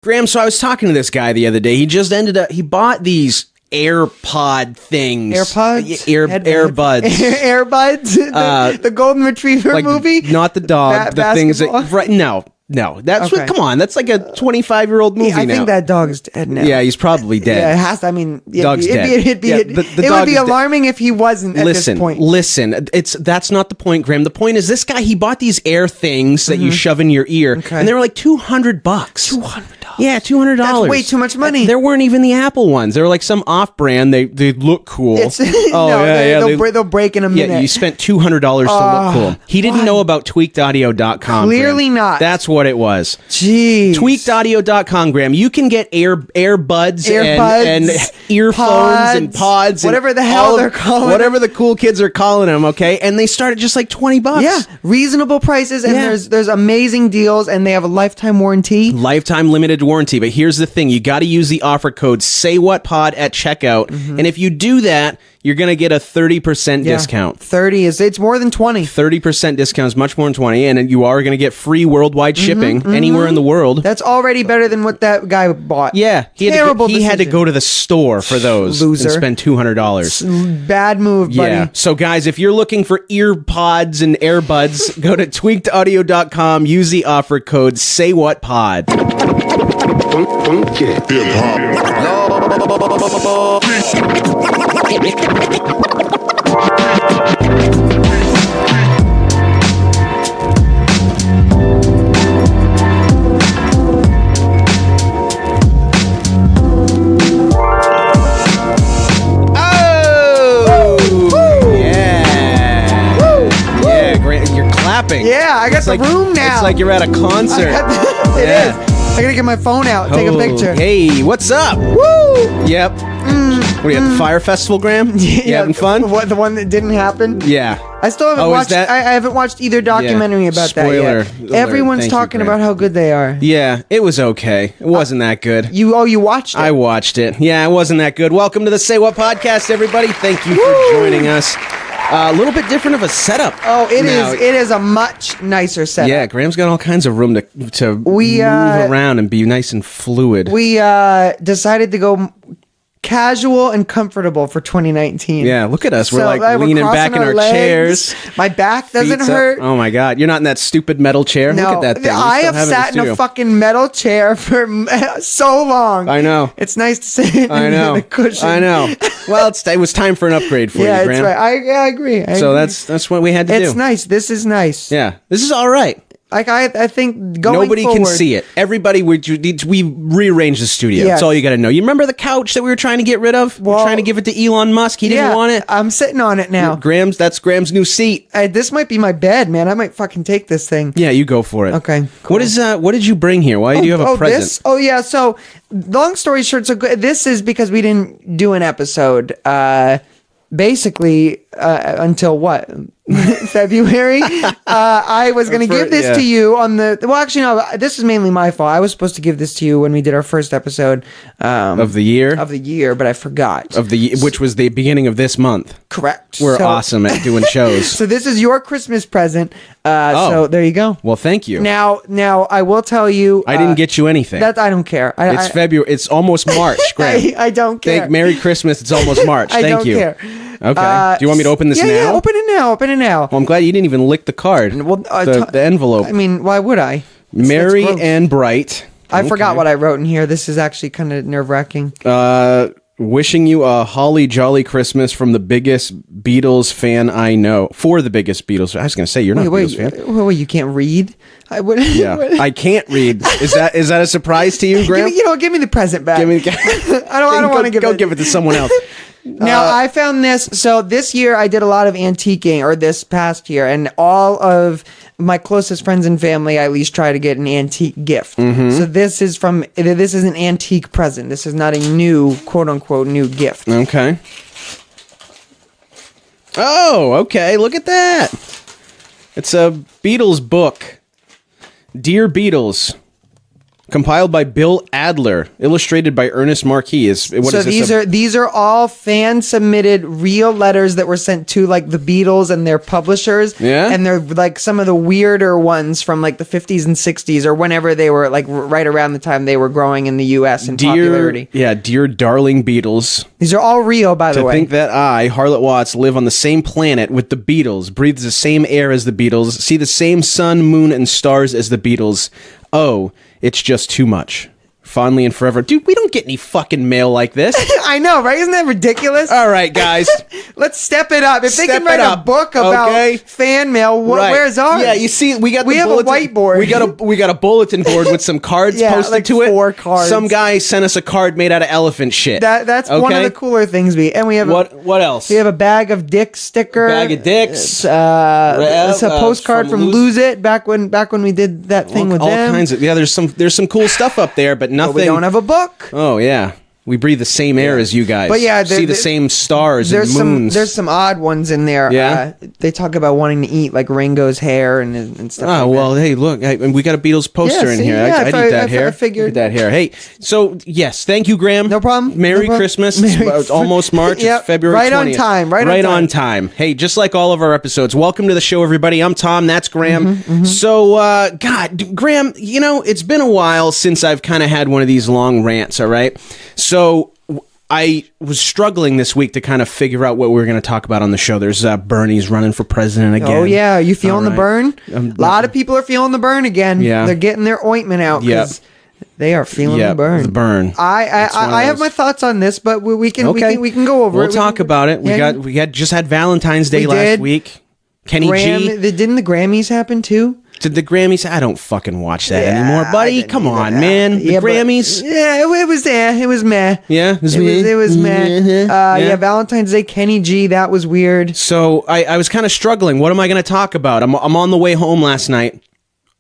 Graham, so I was talking to this guy the other day. He just he bought these AirPod things. AirPods? Earbuds. Airbuds? The Golden Retriever movie? Not the dog. The things that... Right, no. That's okay. what... Come on, that's like a 25-year-old movie now. I think that dog's dead now. Yeah, he's probably dead. Yeah, it has to. I mean... Dog's dead. It would be alarming if he wasn't at this point. Listen, that's not the point, Graham. The point is this guy, he bought these air things that you shove in your ear, and they were like $200. $200? Yeah, $200. That's way too much money. There weren't even the Apple ones. They were like some off-brand. They look cool. They'll break in a minute. Yeah, you spent $200 to look cool. He didn't know about tweakedaudio.com. Clearly Graham. not. That's what it was. Jeez. Tweakedaudio.com, Graham. You can get earbuds and earphones and pods. Whatever the hell they're calling whatever the cool kids are calling them, okay? And they start at just like $20. Yeah, reasonable prices, and there's amazing deals, and they have a lifetime warranty. Lifetime limited warranty. But here's the thing. You got to use the offer code SayWhatPod at checkout. And if you do that, you're going to get a 30% discount. 30 it's more than 20. 30% discount is much more than 20, and you are going to get free worldwide shipping anywhere in the world. That's already better than what that guy bought. Yeah, he had to go to the store for those Loser. and spend $200. Bad move, buddy. Yeah. So guys, if you're looking for ear pods and earbuds, go to tweakedaudio.com, use the offer code SayWhatPod. Yeah, I got the room now. It's like you're at a concert. It is. I gotta get my phone out and take a picture. Hey, what's up? Woo! Yep. What are you at the Fire Festival, Graham? You having fun? The one that didn't happen? Yeah. I still haven't watched. I haven't watched either documentary about that yet. Spoiler. Everyone's talking about how good they are. Yeah, it was okay. It wasn't that good. You watched it? I watched it. Yeah, it wasn't that good. Welcome to the Say What podcast, everybody. Thank you for joining us. A little bit different of a setup. Oh, it is. It is a much nicer setup. Yeah, Graham's got all kinds of room to move around and be nice and fluid. We decided to go casual and comfortable for 2019. Yeah, look at us. We're leaning back in our chairs. My back doesn't hurt. Oh my God, you're not in that stupid metal chair. No, look at that thing. I have sat in a fucking metal chair for so long. I know. It's nice to sit in the cushion. I know. Well, it was time for an upgrade for you, Graham. Yeah, that's right. I agree. That's what we had to do. It's nice. This is nice. Yeah, this is all right. Like I think going nobody forward, can see it. Everybody, we rearranged the studio. That's all you got to know. You remember the couch that we were trying to get rid of? Well, we were trying to give it to Elon Musk. He didn't want it. I'm sitting on it now. That's Graham's new seat. This might be my bed, man. I might fucking take this thing. Yeah, you go for it. Okay. Cool. What did you bring here? Why do you have a present? This? Oh yeah. So long story short, this is because we didn't do an episode. Basically, until what? February? I was going to give this to you on the... Well, actually, no. This is mainly my fault. I was supposed to give this to you when we did our first episode. Of the year? Of the year, but I forgot. Which was the beginning of this month. Correct. We're awesome at doing shows. So this is your Christmas present. So there you go. Well, thank you. Now, I will tell you... I didn't get you anything. I don't care. It's February. It's almost March, Graham. I don't care. Merry Christmas. It's almost March. Thank you. I don't care. Okay. Do you want me to open this now? Yeah, open it now. Well, I'm glad you didn't even lick the card. Well, the envelope. I mean, why would I? Merry and bright. I forgot what I wrote in here. This is actually kind of nerve-wracking. Wishing you a holly jolly Christmas from the biggest Beatles fan I know. For the biggest Beatles. I was going to say, you're not a Beatles fan. Wait, you can't read? I can't read. Is that a surprise to you, Graham? Give me the present back. I don't want to give it. Go give it to someone else. Now, I found this. So this year I did a lot of antiquing, or this past year, and all of my closest friends and family, I at least try to get an antique gift. So this is an antique present. This is not a new, quote unquote, new gift. Okay. Oh, okay. Look at that. It's a Beatles book. Dear Beatles. Compiled by Bill Adler, illustrated by Ernest Marquis. These are all fan submitted real letters that were sent to like the Beatles and their publishers. Yeah, and they're like some of the weirder ones from like the 50s and 60s or whenever they were like right around the time they were growing in the U.S. in popularity. Yeah, dear darling Beatles. These are all real, by the way. To think that I, Harlot Watts, live on the same planet with the Beatles, breathe the same air as the Beatles, see the same sun, moon, and stars as the Beatles. Oh, it's just too much. Fondly and forever. Dude, we don't get any fucking mail like this. I know, right? Isn't that ridiculous? All right, guys. Let's step it up. If they can write a book about fan mail, where's ours? Yeah, you see, we have a whiteboard. We got a bulletin board with some cards posted like to it. 4 cards. Some guy sent us a card made out of elephant shit. That's one of the cooler things. And we have what else? We have a bag of dicks sticker. Bag of dicks. It's a postcard from Lose It back when we did that thing with all them. Kinds of there's some cool stuff up there, but nothing. But we don't have a book. Oh yeah. We breathe the same air as you guys. But yeah, see the same stars and moons. There's some odd ones in there. Yeah? They talk about wanting to eat like Ringo's hair and stuff. Oh, well, hey, look, we got a Beatles poster in here. I'd eat that hair. I figured I'd eat that hair. Hey, so yes, thank you, Graham. No problem. Merry Christmas. It's almost March. Yep. It's February 20th. Right on time. Right on time. Hey, just like all of our episodes, welcome to the show, everybody. I'm Tom. That's Graham. So, God, Graham, it's been a while since I've kind of had one of these long rants, all right? So I was struggling this week to kind of figure out what we were going to talk about on the show. There's Bernie's running for president again. Oh, yeah. Are you feeling the burn? A lot of people are feeling the burn again. Yeah. They're getting their ointment out because they are feeling the burn. The burn. I have my thoughts on this, but we can go over it. We'll talk about it. We just had Valentine's Day last week. Kenny G. Didn't the Grammys happen too? Did the Grammys? I don't fucking watch that anymore, buddy. Come on, man. The Grammys. It was there. It was meh. Yeah, it was meh. Valentine's Day, Kenny G. That was weird. So I was kind of struggling. What am I going to talk about? I'm on the way home last night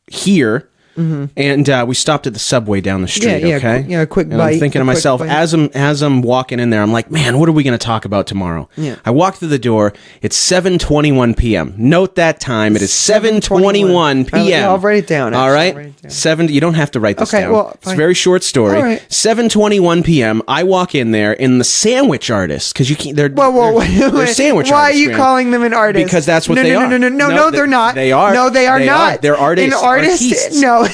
here. And we stopped at the Subway down the street. A quick and bite. I'm thinking to myself as I'm walking in there, I'm like, man, what are we going to talk about tomorrow? Yeah. I walk through the door. It's 7:21 p.m. Note that time. It is 7:21 p.m. I'll write it down. All right, 7. You don't have to write this down. Well, it's a very short story. All right. 7:21 p.m. I walk in there, in the sandwich artist, because you can't. They're sandwich artists. Why are you calling them an artist? Because that's what they are. No, they're not. They are. No, they are not. They're artists. An artist? Artistes. No.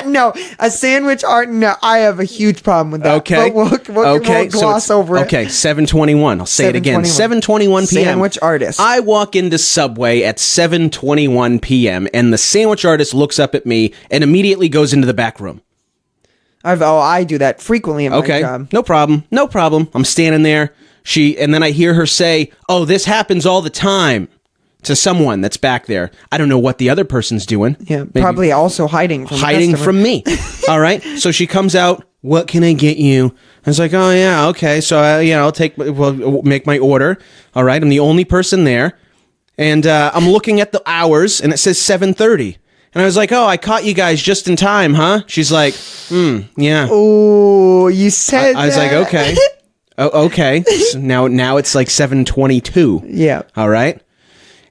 No, a sandwich art. No, I have a huge problem with that. Okay, but we'll gloss over it. Okay, 7:21. I'll say it again. 7:21 p.m. Sandwich artist. I walk into Subway at 7:21 p.m. and the sandwich artist looks up at me and immediately goes into the back room. I do that frequently in my job. No problem. I'm standing there. And then I hear her say, "Oh, this happens all the time." To someone that's back there. I don't know what the other person's doing. Yeah, maybe probably also hiding from me. All right. So she comes out. What can I get you? I was like, oh yeah, okay. So I'll make my order. All right. I'm the only person there, and I'm looking at the hours, and it says 7:30. And I was like, oh, I caught you guys just in time, huh? She's like, yeah. Oh, you said I was like, okay. Oh, okay. So now it's like 7:22. Yeah. All right.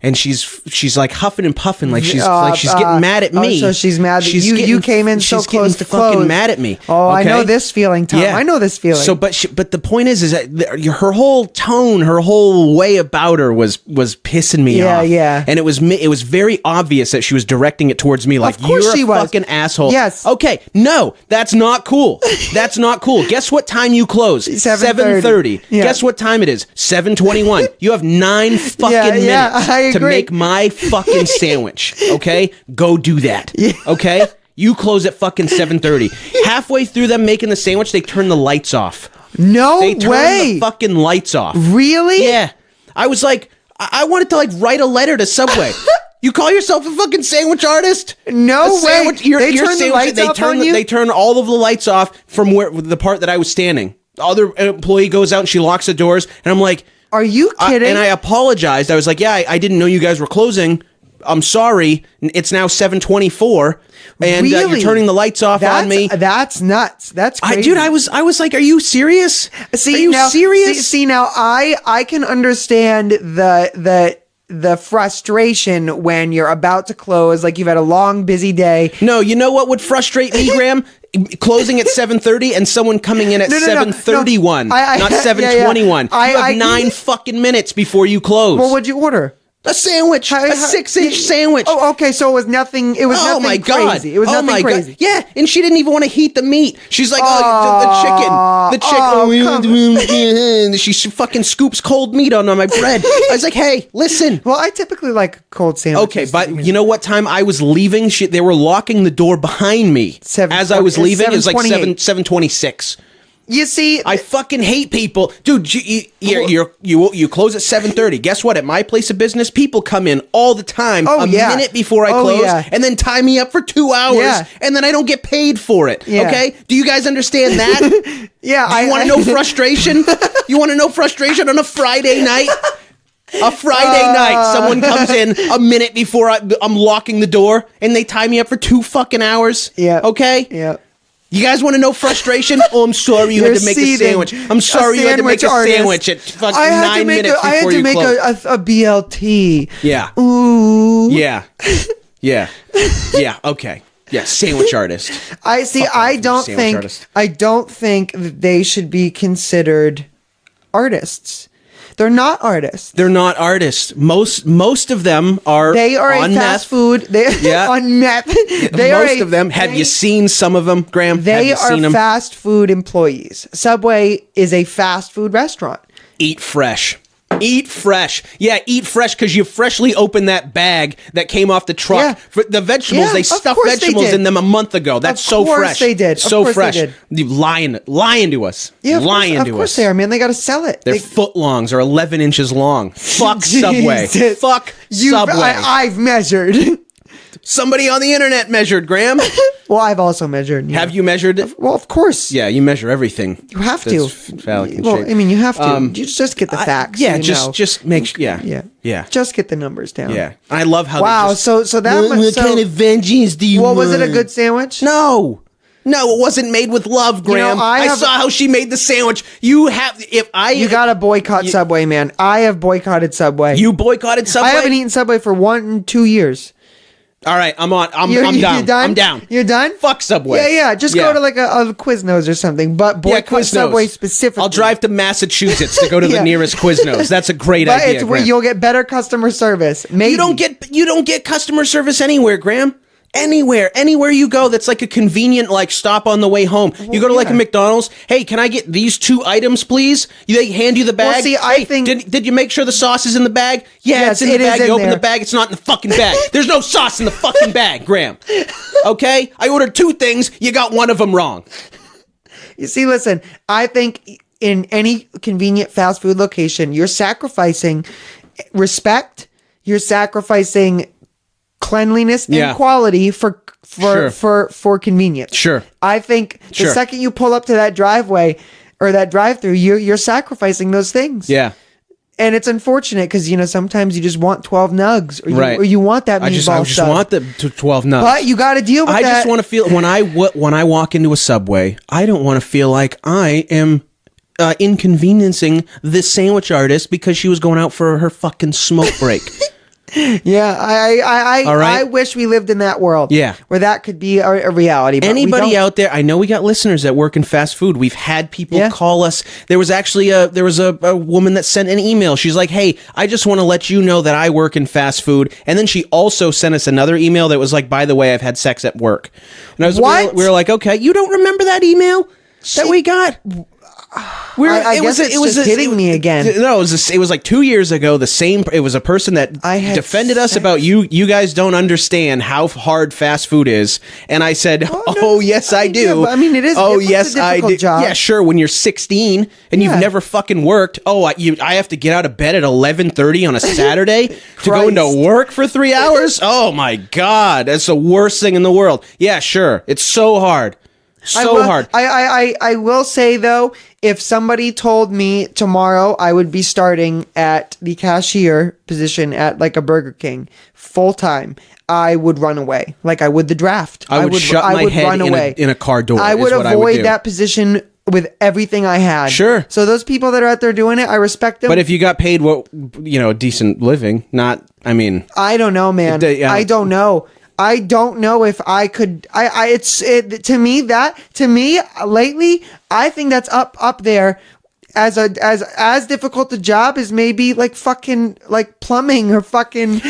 And she's like huffing and puffing, like she's getting mad at me. So she's mad that you came in so close to close. Fucking mad at me. Oh, okay? I know this feeling, Tom. Yeah. I know this feeling. So, but the point is that her whole tone, her whole way about her was pissing me off. Yeah. And it was very obvious that she was directing it towards me, like you're a fucking asshole. Yes. Okay. No, that's not cool. That's not cool. Guess what time you close? 7:30. Yeah. Guess what time it is? 7:21. You have 9 fucking minutes. To make my fucking sandwich, okay? Go do that, okay? You close at fucking 7:30. Halfway through them making the sandwich, they turn the lights off. No way. They turn the fucking lights off. Really? Yeah. I was like, I wanted to like write a letter to Subway. You call yourself a fucking sandwich artist? No way. They turn the lights off on you? They turn all of the lights off from the part that I was standing. The other employee goes out and she locks the doors, and I'm like, are you kidding? And I apologized. I was like, yeah, I didn't know you guys were closing. I'm sorry. It's now 7:24, and you're turning the lights off on me. That's nuts. That's crazy. I was like, are you serious? See, are you serious? See, now I can understand the the frustration when you're about to close, like you've had a long, busy day. No, you know what would frustrate me, Graham? Closing at 7:30 and someone coming in at 7:31, not 7:21. You have 9 fucking minutes before you close. Well, what'd you order? A sandwich, a 6-inch sandwich. Oh, okay. So it was nothing. It was nothing crazy. It was nothing crazy. God. Yeah, and she didn't even want to heat the meat. She's like, the chicken. She fucking scoops cold meat on my bread. I was like, hey, listen. Well, I typically like cold sandwiches. Okay, but you know what time I was leaving? They were locking the door behind me as I was leaving. It was like 7:26. You see, I fucking hate people, dude. You close at 7:30. Guess what? At my place of business, people come in all the time, minute before I close, and then tie me up for 2 hours, and then I don't get paid for it. Yeah. Okay? Do you guys understand that? Yeah. Do you want to know frustration? You want to know frustration on a Friday night? A Friday night, someone comes in a minute before I'm locking the door, and they tie me up for 2 fucking hours. Yeah. Okay. Yeah. You guys want to know frustration? Oh, I'm sorry you had to make a sandwich. I'm sorry you had to make a sandwich at fucking 9 minutes before you close. I had to make a BLT. Yeah. Ooh. Yeah. Yeah. Yeah. Okay. Yeah. Sandwich artist. I don't think that they should be considered artists. They're not artists. They're not artists. Most of them are. They are on a fast meth. food. On meth. Most of them. Have you seen some of them, Graham? They are fast food employees. Subway is a fast food restaurant. Eat fresh. Eat fresh. Yeah, eat fresh because you freshly opened that bag that came off the truck. Yeah. For the vegetables, they stuffed vegetables in them a month ago. That's so fresh. They did. So fresh. You lying to us. Yeah, lying to us. Of course they are, man. They got to sell it. Their footlongs are 11 inches long. Fuck Subway. Fuck Subway. I've measured. Somebody on the internet measured, Graham. Well, I've also measured. Have you measured? Well, of course. Yeah, you measure everything. You have to. Phallic in well, shape. I mean, you have to. You just get the facts. Yeah, just make sure. Yeah. Just get the numbers down. Yeah. I love how. Wow. So that. What kind of vengeance do you want? Was it a good sandwich? No, it wasn't made with love, Graham. I saw how she made the sandwich. You gotta boycott Subway, man. I have boycotted Subway. You boycotted Subway? I haven't eaten Subway for 2 years. All right, I'm down. I'm down. You're done? Fuck Subway. Yeah. Just go to like a Quiznos or something. But boycott Subway specifically. I'll drive to Massachusetts to go to the nearest Quiznos. That's a great idea. But it's where you'll get better customer service. Maybe. You don't get customer service anywhere, Graham. Anywhere you go, that's like a convenient stop on the way home. You go to like a McDonald's. Hey, can I get these 2 items, please? They hand you the bag. Well, see, I think did you make sure the sauce is in the bag? Yeah, it's in the bag. You open the bag, it's not in the fucking bag. There's no sauce in the fucking bag, Graham. Okay, I ordered 2 things. You got one of them wrong. You see, listen, I think in any convenient fast food location, you're sacrificing respect. You're sacrificing cleanliness and quality for convenience. Sure. I think the second you pull up to that driveway or that drive-through, you're sacrificing those things. Yeah. And it's unfortunate because sometimes you just want 12 nugs or you want that meatball I just want the 12 nugs. But you got to deal with that. I just want to feel when I walk into a Subway, I don't want to feel like I am inconveniencing this sandwich artist because she was going out for her fucking smoke break. Yeah, I wish we lived in that world. Yeah, where that could be a reality. But anybody out there? I know we got listeners that work in fast food. We've had people call us. There was actually a woman that sent an email. She's like, "Hey, I just want to let you know that I work in fast food." And then she also sent us another email that was like, "By the way, I've had sex at work." And we were like, "Okay, you don't remember that email that we got?" I guess it's just hitting me again. No, it was like 2 years ago. It was a person that defended us about you guys don't understand how hard fast food is, and I said, yes, I do. Yeah, I mean, it is. Oh, yes, I do. Job. Yeah, sure. When you're 16 and you've never fucking worked, I have to get out of bed at 11:30 on a Saturday to go into work for 3 hours. Oh my God, that's the worst thing in the world. Yeah, sure. It's so hard. Hard. I will say though, if somebody told me tomorrow I would be starting at the cashier position at like a Burger King full time, I would run away like I would the draft. I would shut my head in a car door. I would avoid that position with everything I had. Sure. So those people that are out there doing it, I respect them. But if you got paid decent living, I don't know, man. I don't know. I don't know if I could. To me lately, I think that's up there as difficult a job as maybe like fucking like plumbing or fucking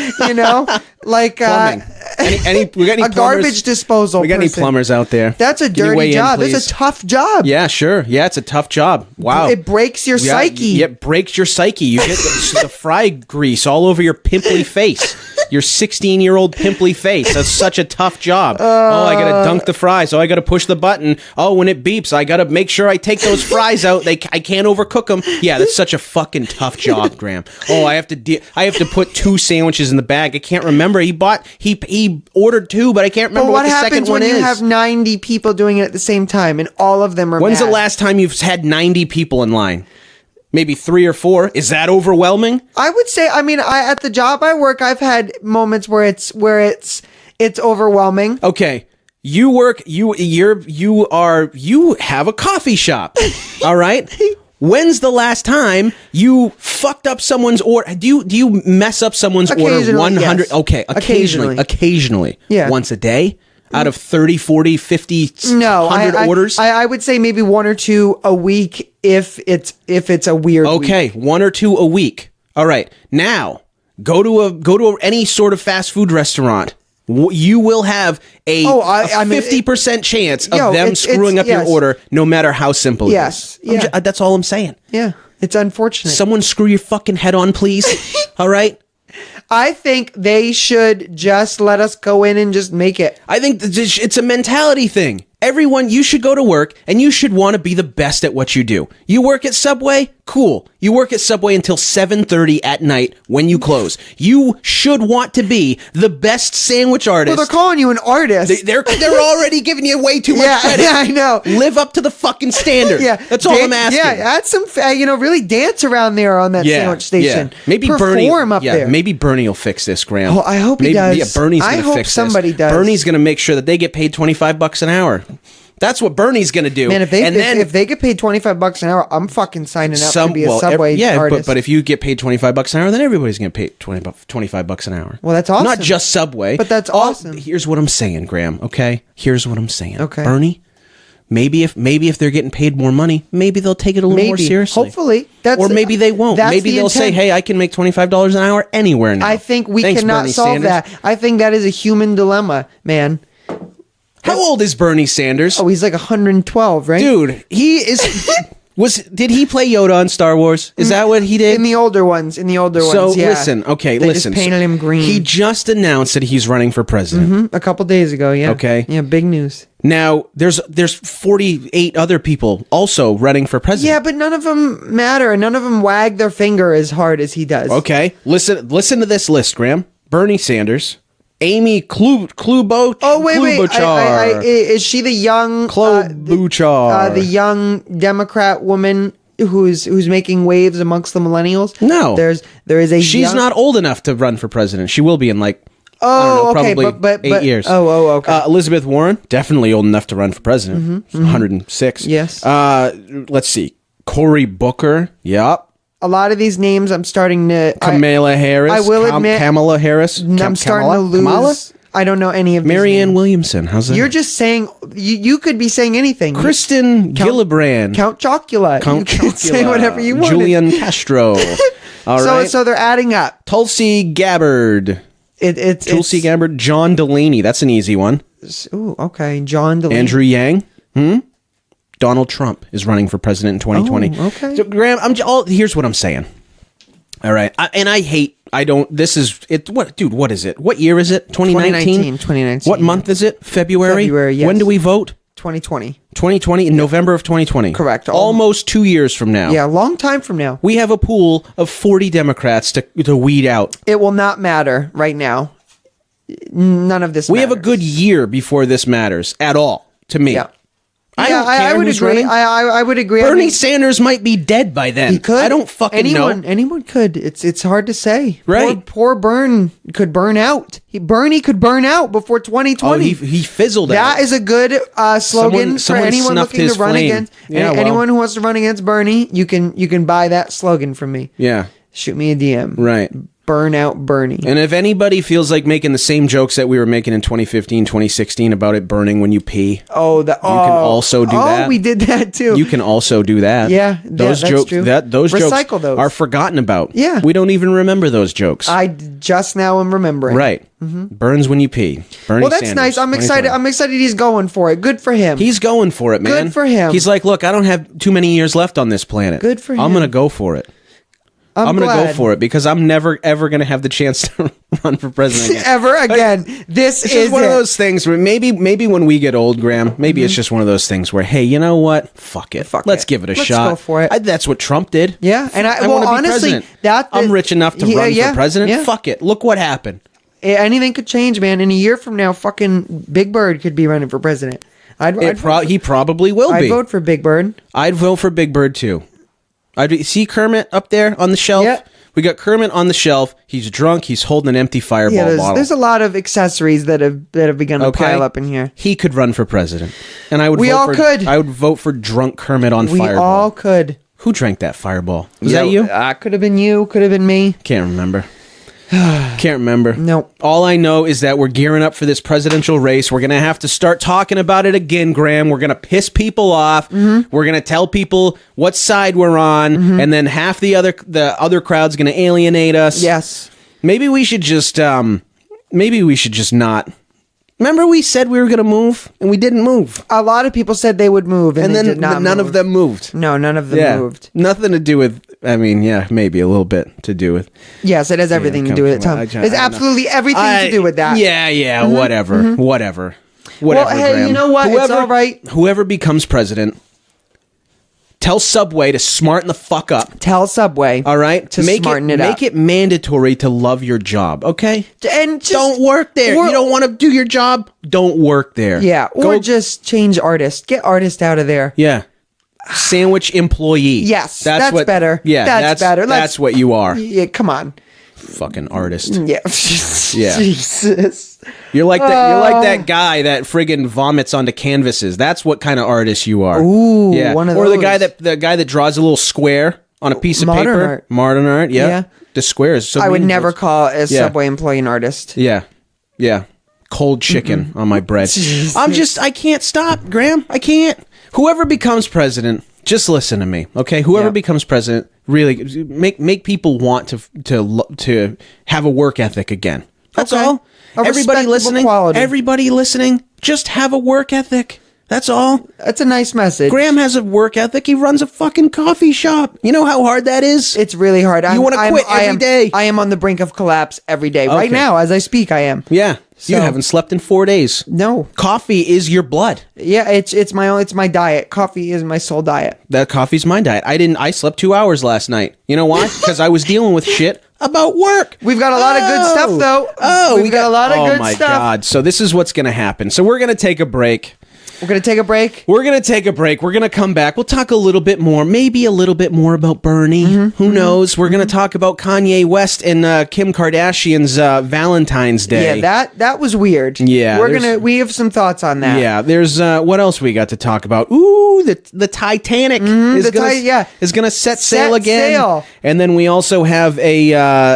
like plumbing. We got any a garbage disposal. We got person. any plumbers out there? That's a dirty job. That's a tough job. Yeah, sure. Yeah, it's a tough job. Wow. It breaks your psyche. Yeah, it breaks your psyche. You get the fry grease all over your pimply face. Your 16-year-old pimply face. That's such a tough job. I gotta dunk the fries. I gotta push the button. When it beeps, I gotta make sure I take those fries out. I can't overcook them. Yeah, that's such a fucking tough job, Graham. I have to put 2 sandwiches in the bag. I can't remember. He ordered 2, but I can't remember what the second one is. What happens when you have 90 people doing it at the same time and all of them are When's mad? the last time you've had 90 people in line? Maybe 3 or 4. Is that overwhelming? I would say. At the job I work, I've had moments where it's overwhelming. Okay, you work. You have a coffee shop. All right. When's the last time you fucked up someone's order? Do you mess up someone's order 100? Yes. Okay, occasionally. Yeah. Once a day. Out of 30, 40, 50, 100 orders? I would say maybe 1 or 2 a week if it's a weird week. Okay, 1 or 2 a week. All right. Now, go to any sort of fast food restaurant. You will have a 50% chance of them screwing up your order, no matter how simple it is. Yeah. That's all I'm saying. Yeah, it's unfortunate. Someone screw your fucking head on, please. All right? I think they should just let us go in and just make it. I think it's a mentality thing. Everyone, you should go to work and you should want to be the best at what you do. You work at Subway? Cool. You work at Subway until 7:30 at night when you close. You should want to be the best sandwich artist. Well, they're calling you an artist. They're already giving you way too much credit. Yeah, I know. Live up to the fucking standard. Yeah, that's all I'm asking. Yeah, add some, really dance around there on that sandwich station. Yeah. Maybe Perform up there. Maybe Bernie will fix this, Graham. Oh, I hope he does. Yeah, Bernie's going to fix this. I hope somebody does. Bernie's going to make sure that they get paid $25 an hour. That's what Bernie's going to do. Man, if they get paid $25 an hour, I'm fucking signing up to be a Subway artist. But if you get paid $25 an hour, then everybody's going to pay $25 an hour. Well, that's awesome. Not just Subway. But that's awesome. Here's what I'm saying, Graham, okay? Here's what I'm saying. Okay. Bernie, maybe if they're getting paid more money, maybe they'll take it a little more seriously. Hopefully. Or maybe they won't. Maybe they'll say, hey, I can make $25 an hour anywhere now. I think we cannot Bernie solve Sanders. that. I think that is a human dilemma, man. How old is Bernie Sanders? Oh, he's like 112, right? Dude, he is... Did he play Yoda on Star Wars? Is that what he did? In the older ones, yeah. Listen, They just painted him green. He just announced that he's running for president. A couple days ago, yeah. Okay. Yeah, big news. Now, there's 48 other people also running for president. Yeah, but none of them matter, and none of them wag their finger as hard as he does. Okay, listen to this list, Graham. Bernie Sanders, Amy Klobuchar. Oh, wait. Is she the young... Klobuchar. The young Democrat woman who's making waves amongst the millennials? No. There is a She's not old enough to run for president. She will be in probably 8 years. Oh, okay. Elizabeth Warren, definitely old enough to run for president. 106. Yes. Let's see. Cory Booker. Yep. A lot of these names I'm starting to... Kamala Harris. I will admit... Kamala Harris. I'm starting to lose... Kamala? I don't know any of these Marianne names. Williamson. How's that? You're just saying... You could be saying anything. Kristen Gillibrand. Count Chocula. You can say whatever you want. Julian Castro. All right. So they're adding up. Tulsi Gabbard. Tulsi Gabbard. John Delaney. That's an easy one. Ooh, okay. John Delaney. Andrew Yang. Donald Trump is running for president in 2020. Oh, okay. So, Graham, here's what I'm saying. All right. What is it? What year is it? 2019? 2019. What month is it? February, yes. When do we vote? 2020. 2020, in November of 2020. Correct. Almost 2 years from now. Yeah, a long time from now. We have a pool of 40 Democrats to weed out. It will not matter right now. None of this We have a good year before this matters at all, to me. Yeah. I Yeah, don't care I would who's agree. running. I would agree. I Bernie mean, Sanders might be dead by then. he could. I don't fucking know. Anyone could. It's hard to say. Right. Poor Bern could burn out. Bernie could burn out before 2020. Oh, he fizzled out. That is a good slogan Someone for anyone snuffed looking to his run flame. against. Yeah, well. Anyone who wants to run against Bernie, you can buy that slogan from me. Yeah, Shoot me a DM. right. Burn out Bernie. And if anybody feels like making the same jokes that we were making in 2015, 2016 about it burning when you pee, Oh, you can also do that. Oh, we did that too. you can also do that. Yeah, those that's jokes true. those Recycle jokes those. are forgotten about. Yeah. we don't even remember those jokes. I just now am remembering. Right, burns when you pee. Bernie Well, that's Sanders, nice. I'm excited. 2020. I'm excited he's going for it. Good for him. He's going for it, man. Good for him. He's like, look, I don't have too many years left on this planet. Good for I'm him. gonna go for it. I'm gonna go for it because I'm never ever gonna have the chance to run for president again. Ever again. This It's is just one it. of those things where maybe when we get old, Graham, maybe it's just one of those things where, hey, you know what? Fuck it. Fuck Let's it. give it a Let's shot. go for it. That's what Trump did. Yeah, and I wanna be honestly, president. I'm rich enough to run for president. Yeah. Fuck it. Look what happened. Anything could change, man. In a year from now, fucking Big Bird could be running for president. He probably will I'd be. vote for Big Bird. I'd vote for Big Bird too. See Kermit up there on the shelf. Yeah. We got Kermit on the shelf. He's drunk. He's holding an empty Fireball Yeah, bottle. there's a lot of accessories that have begun to pile up in here. He could run for president, and I would. We vote all for, could. I would vote for drunk Kermit on We Fireball. all could. Who drank that Fireball? Was that you? Could have been you. Could have been me. Can't remember. Can't remember. Nope. All I know is that we're gearing up for this presidential race. We're going to have to start talking about it again, Graham. We're going to piss people off. We're going to tell people what side we're on, and then half the other crowd's going to alienate us. Yes. Maybe we should just not. Remember we said we were going to move and we didn't move. A lot of people said they would move, and And they then did not none move. of them moved. No, none of them moved. Nothing to do with, I mean, yeah, maybe a little bit to do with. Yes, it has everything to do with it, Tom. There's absolutely everything to do with that. Yeah, whatever. Whatever. Well, hey, Graham. you know what? It's all right. Whoever becomes president, tell Subway to smarten the fuck up. Tell Subway. All right? To smarten it up. Make it mandatory to love your job, okay? And just, Don't work there. or- You don't want to do your job? Don't work there. Yeah, or just change artist. Get artist out of there. Yeah. Sandwich employee. Yes, that's better. Yeah, That's better. That's what you are. Yeah, come on. Fucking artist. Yeah. Yeah. Jesus. You're like that. You're like that guy that friggin' vomits onto canvases. That's what kind of artist you are. Ooh, yeah. one of or those. the guy that draws a little square on a piece of Modern paper. art. Modern art. Yeah. Yeah. The square is so. I would meaningful. never call a Yeah. Subway employee an artist. Yeah. Yeah. Cold chicken on my bread. Jesus. I can't stop, Graham. I can't. Whoever becomes president, just listen to me, okay? Whoever Yeah. becomes president, really make people want to have a work ethic again. That's Okay. all. A Everybody respectable listening, quality. everybody listening, just have a work ethic. That's all. That's a nice message. Graham has a work ethic. He runs a fucking coffee shop. You know how hard that is? It's really hard. You wanna quit every day. I am on the brink of collapse every day. Right Okay. now, as I speak, I am. Yeah. You So- haven't slept in 4 days. No. Coffee is your blood. Yeah, it's my diet. Coffee is my sole diet. That coffee's my diet. I slept 2 hours last night. You know why? Because I was dealing with shit about work. We've got a lot of good stuff, though. Oh, We've got a lot of oh good my stuff. God. So this is what's going to happen. So we're going to take a break. We're gonna take a break. We're going to take a break. We're going to come back. We'll talk a little bit more, maybe a little bit more about Bernie. Who knows? We're going to talk about Kanye West and Kim Kardashian's Valentine's Day. Yeah, that was weird. Yeah, we have some thoughts on that. Yeah, there's what else we got to talk about? Ooh, the Titanic is gonna set sail again. Sail. And then we also have a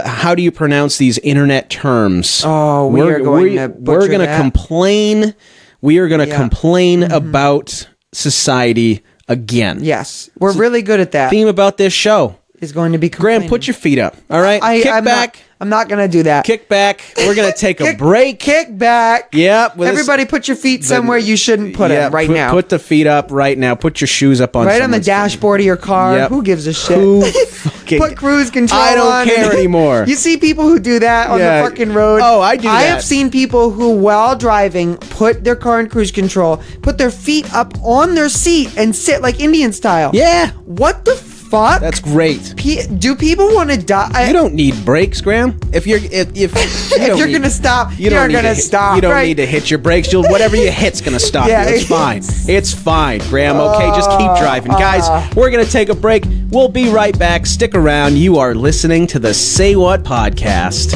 how do you pronounce these internet terms? Oh, we're going to butcher gonna that. complain. We are gonna Yeah. complain about society again. Yes, we're really good at that. Theme about this show. Is going to be Graham, complaining. put your feet up. All right, kick I'm back. I'm not gonna do that. Kick back. We're gonna take a break. Kick back. Yep. with this- Everybody, put your feet somewhere you shouldn't put them right now. Put the feet up right now. Put your shoes up on Right on the someone's- dashboard of your car. Yep. Who gives a shit? Who fucking- Put cruise control on. I don't care anymore. You see people who do that on Yeah. the fucking road. Oh, I do I that. have seen people who, while driving, put their car in cruise control, put their feet up on their seat, and sit like Indian style. Yeah. What the fuck? That's great. Do people want to die? You don't need brakes, Graham. If you're gonna stop, you're gonna stop. You don't need to hit your brakes. Whatever you hit's gonna stop you. It's fine. It's fine, Graham. Okay, just keep driving, guys. We're gonna take a break. We'll be right back. Stick around. You are listening to the Say What podcast.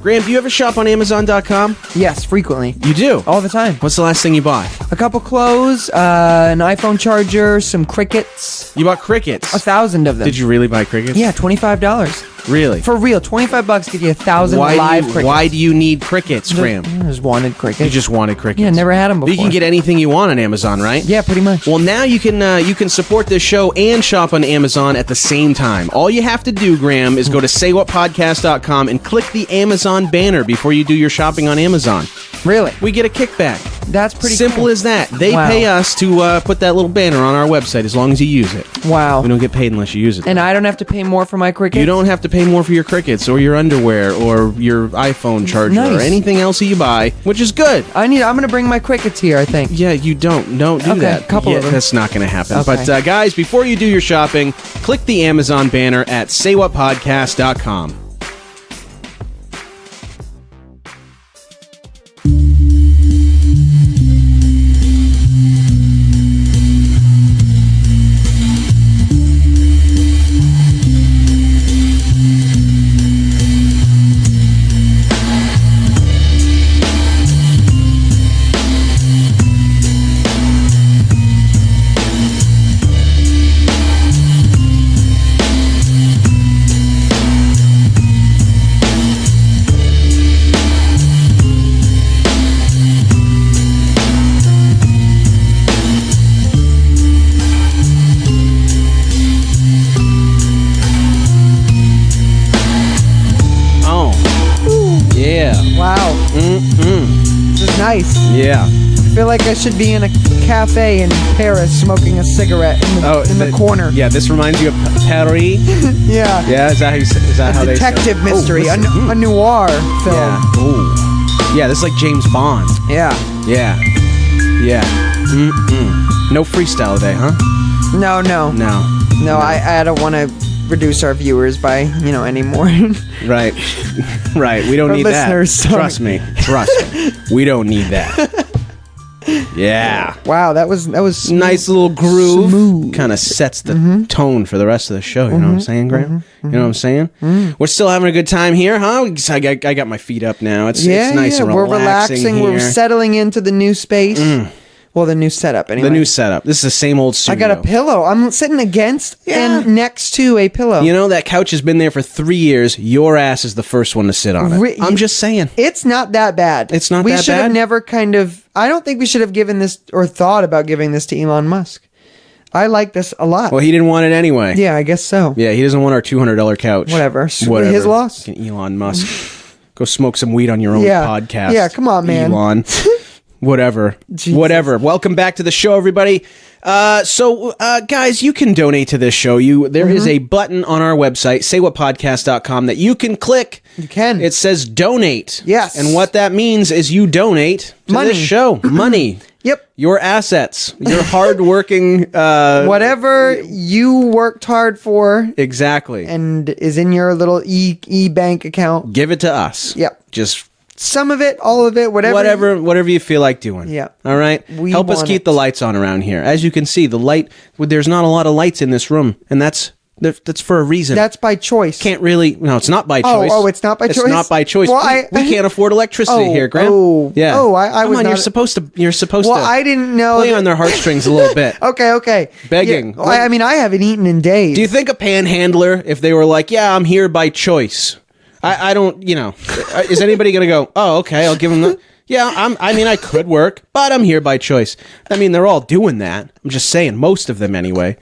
Graham, do you ever shop on Amazon.com? Yes, frequently. You do? All the time. What's the last thing you bought? A couple clothes, an iPhone charger, some crickets. You bought crickets? 1,000 of them. Did you really buy crickets? Yeah, $25. Really? For real, $25 get you 1,000 live crickets. Why do you need crickets, Graham? I just wanted crickets. You just wanted crickets? Yeah, never had them before. But you can get anything you want on Amazon, right? Yeah, pretty much. Well, now you can support this show and shop on Amazon at the same time. All you have to do, Graham, is go to saywhatpodcast.com and click the Amazon banner before you do your shopping on Amazon. Really? We get a kickback. That's pretty simple cool. as that. They pay us to put that little banner on our website as long as you use it. Wow. We don't get paid unless you use it. And I don't have to pay more for my crickets? You don't have to pay more for your crickets or your underwear or your iPhone charger or anything else that you buy, which is good. I'm going to bring my crickets here, I think. Yeah, you don't do that. A couple of them. That's not going to happen. Okay. But guys, before you do your shopping, click the Amazon banner at saywhatpodcast.com. Nice. Yeah. I feel like I should be in a cafe in Paris smoking a cigarette in the corner. Yeah, this reminds you of Paris. Yeah. Yeah, is that how you say? Is that how they say? Detective mystery, a noir film. Yeah. Ooh. Yeah, this is like James Bond. Yeah. Yeah. Yeah. No freestyle today, huh? No. No, I don't want to reduce our viewers by, any more. Right. Right. We don't need listeners, that. Trust me. We don't need that. Yeah. Wow, that was smooth. Nice little groove. Kind of sets the tone for the rest of the show. You know what I'm saying, Graham? You know what I'm saying? We're still having a good time here, huh? I got my feet up now. It's nice and relaxing. We're relaxing. Here. We're settling into the new space. Well, the new setup, anyway. The new setup. This is the same old studio. I got a pillow. I'm sitting against and next to a pillow. You know, that couch has been there for 3 years. Your ass is the first one to sit on it. I'm just saying. It's not that bad. It's not that bad? We should have never I don't think we should have given this or thought about giving this to Elon Musk. I like this a lot. Well, he didn't want it anyway. Yeah, I guess so. Yeah, he doesn't want our $200 couch. Whatever. His loss. Elon Musk. Go smoke some weed on your own podcast. Yeah, come on, man. Elon. Whatever. Jesus. Whatever. Welcome back to the show, everybody. So, guys, you can donate to this show. There is a button on our website, saywhatpodcast.com, that you can click. You can. It says donate. Yes. And what that means is you donate to Money. this show. Money. Yep. Your assets. Your hardworking... whatever you worked hard for. Exactly. And is in your little e-bank account. Give it to us. Yep. Just... Some of it, all of it, whatever you feel like doing. Yeah. All right. Help us keep the lights on around here. As you can see, there's not a lot of lights in this room, and that's for a reason. That's by choice. No, it's not by choice. Oh, it's not by choice. It's not by choice. Well, we can't afford electricity here, Graham. Yeah. I was Come on, not. You're supposed to. Well, I didn't know. Play on their hearthrstrings a little bit. Okay. Begging. Yeah, I mean, I haven't eaten in days. Do you think a panhandler, if they were like, "Yeah, I'm here by choice," I don't, is anybody going to go, "Oh, okay, I'll give them the..." Yeah, I could work, but I'm here by choice. I mean, they're all doing that. I'm just saying, most of them anyway.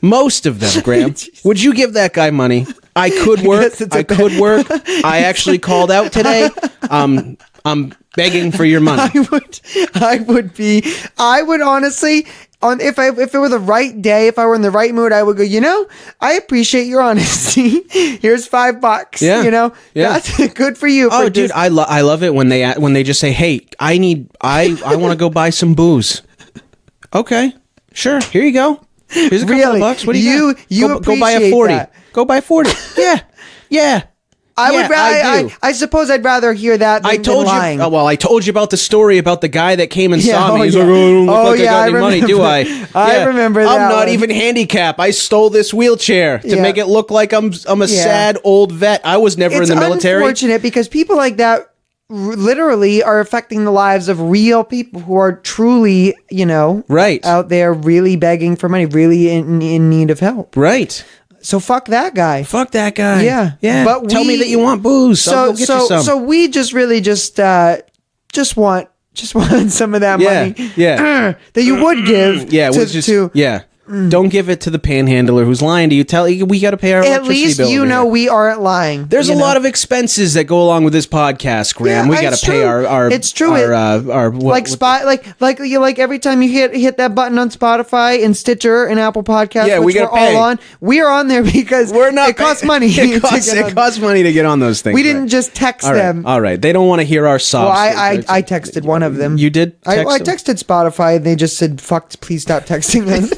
Most of them, Graham. Would you give that guy money? I could work. I could work. I actually called out today. I'm begging for your money. I would honestly, if it were the right day, if I were in the right mood, I would go, I appreciate your honesty. Here's $5. Yeah. Yeah. That's good for you. Oh, dude, I love it when they just say, "Hey, I want to go buy some booze." Okay, sure. Here you go. Here's a couple of bucks. What do you got? Go buy a 40. That. Go buy 40. Yeah. Yeah. I suppose I'd rather hear that than lying. I told you about the story about the guy that came and saw me. He's like, I don't look like I got any money, do I? I remember that. I'm not even handicapped. I stole this wheelchair to make it look like I'm a sad old vet. I was never in the military. It's unfortunate because people like that literally are affecting the lives of real people who are truly, right out there really begging for money, really in need of help. Right. So fuck that guy. Fuck that guy. Yeah. Yeah. But tell me that you want booze. So get you some. So we just really just want some of that money. Yeah. That you would give. Yeah. Don't give it to the panhandler who's lying to you. We got to pay our electricity bill. At least we aren't lying. There's a lot of expenses that go along with this podcast, Graham. We got to pay our. It's true. Like every time you hit that button on Spotify and Stitcher and Apple Podcasts, yeah, which we're all on. We are on there because it costs money. It costs money to get on those things. We didn't just text them. All right. They don't want to hear our sobs. Well, I texted one of them. You did? I texted Spotify. They just said, "Fuck! Please stop texting us."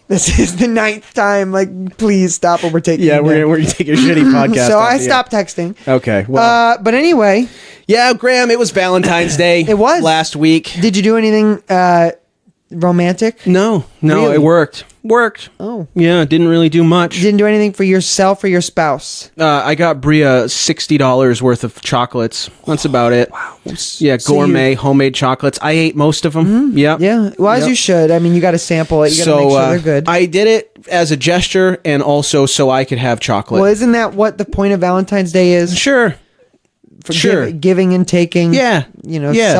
This is the 9th time. Like, please stop overtaking. Yeah, we're gonna take your shitty podcast. So I stopped texting. Okay. Well, but anyway. Yeah, Graham. It was Valentine's Day. It was last week. Did you do anything romantic? No, really? It worked. Oh. Yeah, didn't really do much. You didn't do anything for yourself or your spouse? I got Bria $60 worth of chocolates. That's about it. Wow. Yeah, gourmet homemade chocolates. I ate most of them. Mm-hmm. Yep. Yeah. Well, as you should. I mean, you got to sample it. You got to make sure they're good. I did it as a gesture and also so I could have chocolate. Well, isn't that what the point of Valentine's Day is? Sure. For giving and taking. Yeah.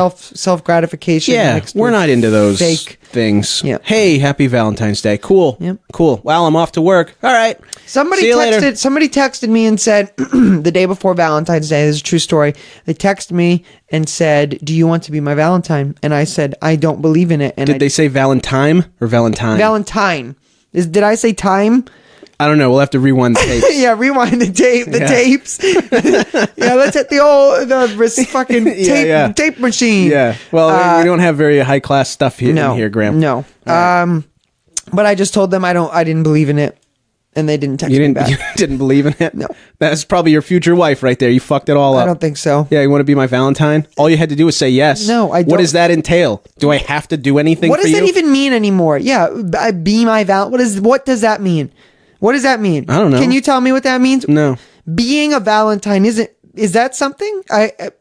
Self gratification. Yeah. We're not into those fake things. Yeah. Hey, happy Valentine's Day. Cool. Yep. Cool. Well, I'm off to work. All right. Somebody texted me and said the day before Valentine's Day, this is a true story. They texted me and said, "Do you want to be my Valentine?" And I said, "I don't believe in it." And did they say Valentine or Valentine? Valentine. Did I say time? I don't know. We'll have to rewind the tapes. Yeah, rewind the tapes. Yeah, let's hit the fucking tape machine. Yeah. Well, we don't have very high class stuff in here, Graham. No. Right. But I just told them I didn't believe in it, and they didn't text me back. You didn't believe in it? No. That's probably your future wife right there. You fucked it all up. I don't think so. Yeah, you want to be my Valentine? All you had to do was say yes. No, I don't. What does that entail? Do I have to do anything for you? What does that even mean anymore? Yeah, be my Valentine. What does that mean? What does that mean? I don't know. Can you tell me what that means? No. Being a Valentine is that something?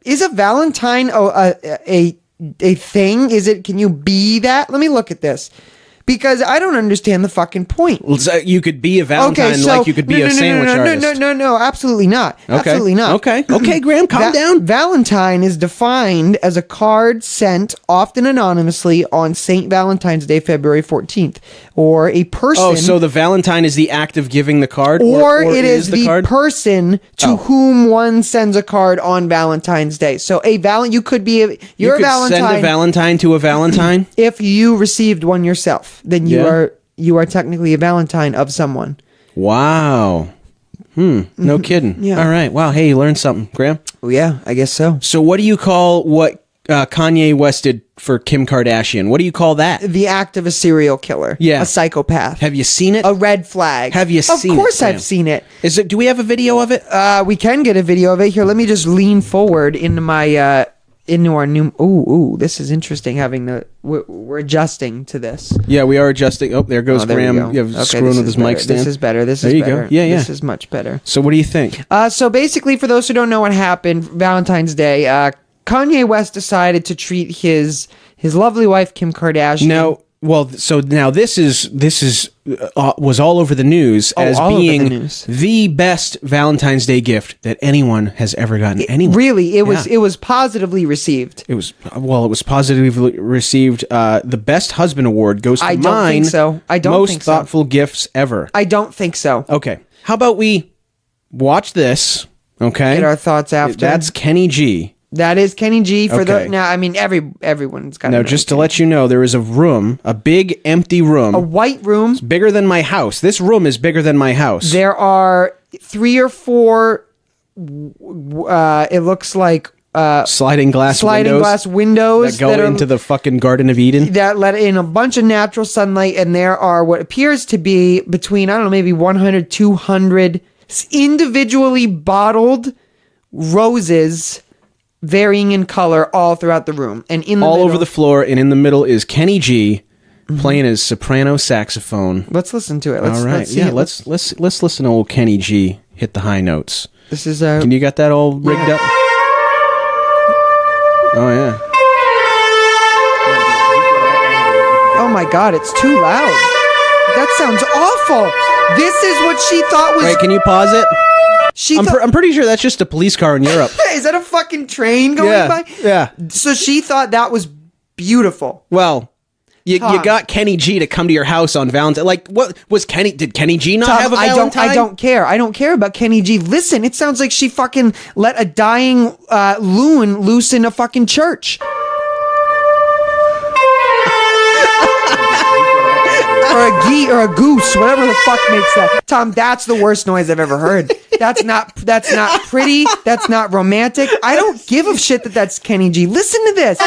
Is a Valentine a thing? Is it? Can you be that? Let me look at this. Because I don't understand the fucking point. Well, so you could be a Valentine like you could be a sandwich artist. No, absolutely not. Okay. Absolutely not. Okay, Graham, calm down. Valentine is defined as a card sent, often anonymously, on St. Valentine's Day, February 14th. Or a person... Oh, so the Valentine is the act of giving the card? Or it is the person to whom one sends a card on Valentine's Day. So you could be... You're a Valentine. Send a Valentine to a Valentine? If you received one yourself. Then you are technically a Valentine of someone. Wow. No kidding. Yeah. All right. Wow. Hey, you learned something, Graham. Well, yeah, I guess so. So what do you call what Kanye West did for Kim Kardashian? What do you call that? The act of a serial killer. Yeah. A psychopath. Have you seen it? A red flag. Have you seen it? Of course I've seen it. Do we have a video of it? We can get a video of it. Here, let me just lean forward into my... into our new... Ooh, this is interesting having the... We're adjusting to this. Yeah, we are adjusting. Oh, there goes Graham. You have screwing with his mic stand. This is better. There you go. Yeah. This is much better. So what do you think? So basically, for those who don't know what happened, Valentine's Day, Kanye West decided to treat his lovely wife, Kim Kardashian... So now this was all over the news as being the best Valentine's Day gift that anyone has ever gotten. Really, it was positively received. It was positively received. The best husband award goes to I don't think so. I don't most think so. thoughtful gifts ever. I don't think so. Okay, how about we watch this? Okay, get our thoughts after. That's Kenny G. That is Kenny G for Okay. the now. I mean, everyone's got. Now, just to let you know, there is a room, a big empty room, a white room. bigger than my house. This room is bigger than my house. There are 3 or 4. It looks like sliding glass windows that go into the fucking Garden of Eden. that let in a bunch of natural sunlight, and there are what appears to be between, I don't know, maybe 100, 200 individually bottled roses, varying in color, all throughout the room, and in the All middle, over the floor, and in the middle is Kenny G playing his soprano saxophone. Let's listen to it. All right, see yeah, it. let's listen to old Kenny G hit the high notes. This is Can you got that all rigged up? Oh yeah. oh my god, it's too loud. That sounds awful. This is what she thought was. Wait, can you pause it? She I'm, thought, I'm pretty sure that's just a police car in Europe. is that a fucking train going Yeah, by? yeah. So she thought that was beautiful. Well, you Tom. got Kenny G to come to your house on Valentine. Like, what was Kenny? Did Kenny G not Tom, have a Valentine? I don't care. I don't care about Kenny G. Listen, it sounds like she fucking let a dying loon loose in a fucking church. Or a gee or a goose, whatever the fuck makes that. Tom, that's the worst noise I've ever heard. That's not pretty. That's not romantic. I don't give a shit that that's Kenny G. Listen to this.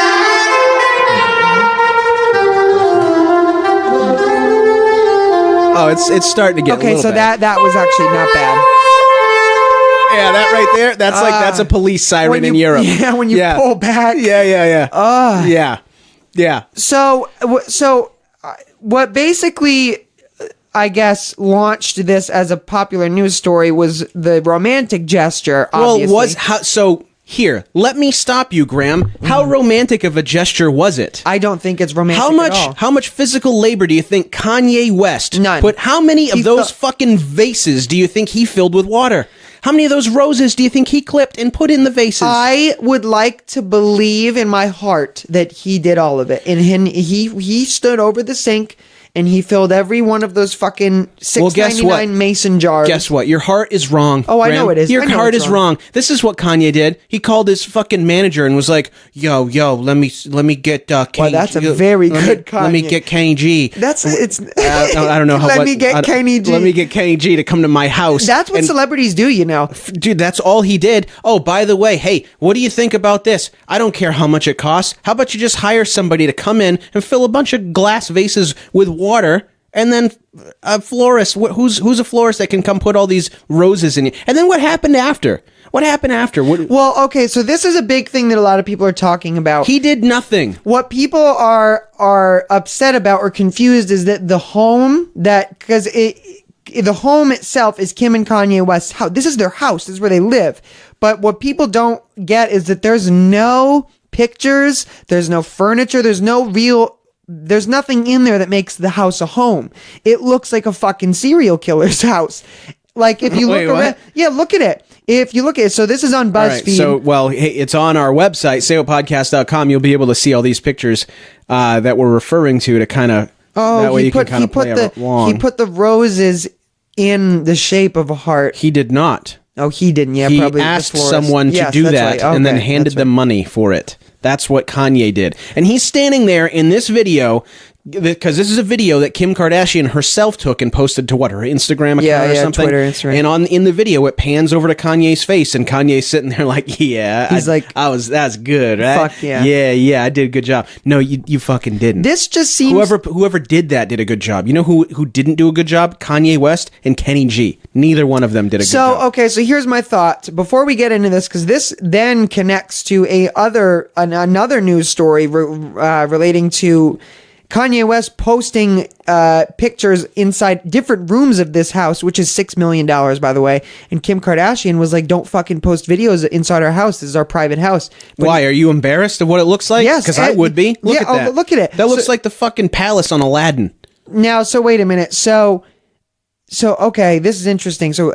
Oh, it's starting to get a Okay, little so bad. that was actually not bad. Yeah, that right there. That's a police siren When in you- Europe. Yeah, when you pull back. Yeah. Yeah. So what basically, I guess, launched this as a popular news story was the romantic gesture. Obviously. Well, so here, let me stop you, Graham. How romantic of a gesture was it? I don't think it's romantic. How At all. much physical labor do you think Kanye West None. put? How many of He those thought- fucking vases do you think he filled with water? How many of those roses do you think he clipped and put in the vases? I would like to believe in my heart that he did all of it, and he stood over the sink and he filled every one of those fucking $6.99 mason jars. Guess what? Your heart is wrong. Oh, I Graham. know it is. Your I know heart it's is wrong. This is what Kanye did. He called his fucking manager and was like, "Yo, let me get Kenny. that's a very good Let me Kanye. get Kenny G. It's. I don't know how. Let me get Kenny G. Let me get Kenny G to come to my house. That's what And- celebrities do, you know. Dude, that's all he did. Oh, by the way, hey, what do you think about this? I don't care how much it costs. How about you just hire somebody to come in and fill a bunch of glass vases with water, and then a florist, who's a florist that can come put all these roses in it? And then what happened after? What happened after? Well, okay, so this is a big thing that a lot of people are talking about. He did nothing. What people are upset about or confused is that the home because the home itself is Kim and Kanye West's house. This is their house. This is where they live. But what people don't get is that there's no pictures, there's no furniture, there's nothing in there that makes the house a home. It looks like a fucking serial killer's house. Like if you Wait, look around, what? yeah, look at it. If you look at it, so this is on All right, BuzzFeed. so, well, hey, it's on our website, sayopodcast.com. You'll be able to see all these pictures that we're referring to kind of. that way you can kind of play along. he put the roses in the shape of a heart. He did not. Oh, he didn't. Yeah, He probably the asked florist. someone to Yes, do that's that right. and then Okay, handed that's them money for it. That's what Kanye did. And he's standing there in this video, because this is a video that Kim Kardashian herself took and posted to her Instagram account Yeah, or yeah, something. Twitter, Instagram. And in the video, it pans over to Kanye's face, and Kanye's sitting there like, "Yeah, He's like, that's good, right? fuck yeah. yeah, I did a good job." No, you fucking didn't. This just seems Whoever did that did a good job. You know who didn't do a good job? Kanye West and Kenny G. Neither one of them did a good job. okay. So here's my thought before we get into this, because this then connects to another news story relating to Kanye West posting pictures inside different rooms of this house, which is $6 million, by the way. And Kim Kardashian was like, "Don't fucking post videos inside our house. This is our private house." But Why? Are you embarrassed of what it looks like? Yes, Because I and- would be. Look yeah, at that. oh, look at it. That looks So- like the fucking palace on Aladdin. Now, so wait a minute. So So, okay, this is interesting. So,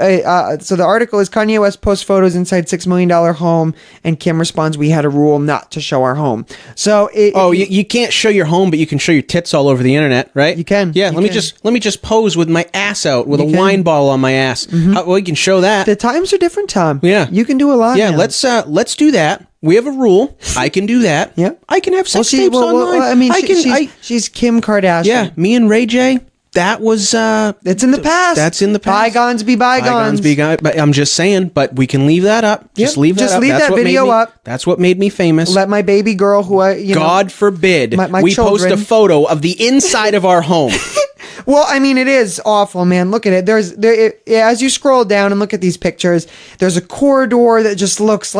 so the article is Kanye West posts photos inside $6 million home, and Kim responds, "We had a rule not to show our home." So, you can't show your home, but you can show your tits all over the internet, right? You can. Yeah, You let me just pose with my ass out with a can. wine bottle on my ass. Well, you can show that. the times are different, Tom. Yeah. You can do a lot. Yeah, now. let's do that. We have a rule. I can do that. Yeah. I can have sex tapes online. I mean, I can. she's Kim Kardashian. Yeah, me and Ray J. That was It's in the past. That's in the past. Bygones be bygones. But I'm just saying. But we can leave that up. Just Yep, leave that just up. leave That's that what made video me- up. That's what made me famous. Let my baby girl, who I, you know, God forbid my we post children. a photo of the inside of our home. Well, I mean, it is awful, man. Look at it. As you scroll down and look at these pictures, there's a corridor that just looks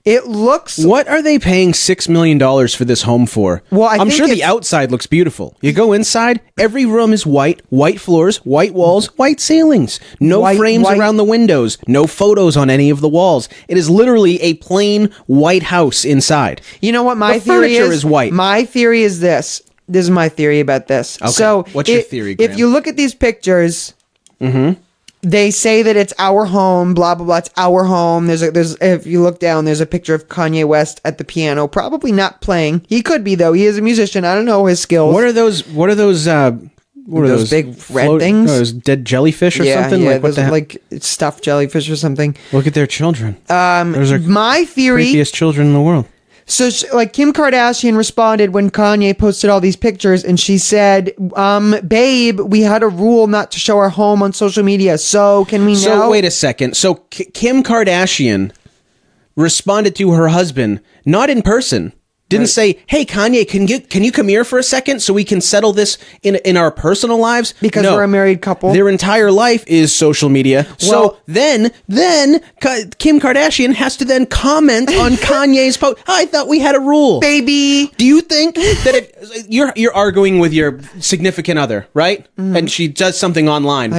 it looks. What are they paying $6 million for this home for? Well, I'm sure the outside looks beautiful. You go inside, every room is white floors, white walls, white ceilings. No frames around the windows, no photos on any of the walls. It is literally a plain white house inside. You know what my The theory furniture is white. My theory is this. This is my theory about this. Okay. So, What's your theory, Graham? If you look at these pictures, they say that it's our home, blah blah blah. It's our home. There's if you look down, there's a picture of Kanye West at the piano, probably not playing. He could be though. He is a musician. I don't know his skills. What are those? What are those big red things? No, those dead jellyfish or Yeah, something? yeah, Like what the hell? like stuffed jellyfish or something. Look at their children. Those are My theory. creepiest children in the world. So, like, Kim Kardashian responded when Kanye posted all these pictures, and she said, babe, we had a rule not to show our home on social media, so can we now... So, wait a second. So, Kim Kardashian responded to her husband, not in person. Didn't say, "Hey Kanye, can you come here for a second so we can settle this in our personal lives?" Because No. we're a married couple. Their entire life is social media. Well- So then Kim Kardashian has to then comment on Kanye's post. I thought we had a rule. Baby! Do you think that if you're arguing with your significant other, right? And she does something online,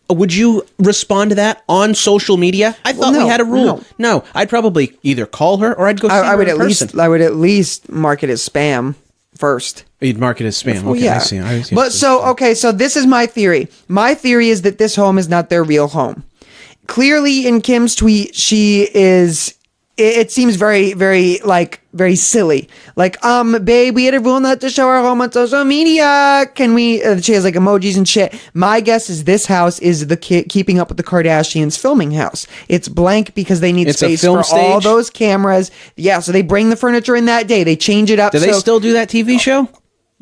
would you respond to that on social media? I thought no, we had a rule. No, I'd probably either call her or I'd go see her I would in person. I would at least mark it as spam first. You'd mark it as spam. Well, Okay, yeah. I see. But so this is my theory. My theory is that this home is not their real home. Clearly, in Kim's tweet, she is. It seems very, very, very silly. Like, babe, we had a rule not to show our home on social media. Can we? She has like emojis and shit. My guess is this house is the Keeping Up with the Kardashians filming house. It's blank because they need It's a space film for all stage? those cameras. Yeah, so they bring the furniture in that day. They change it up. Do they still do that TV show?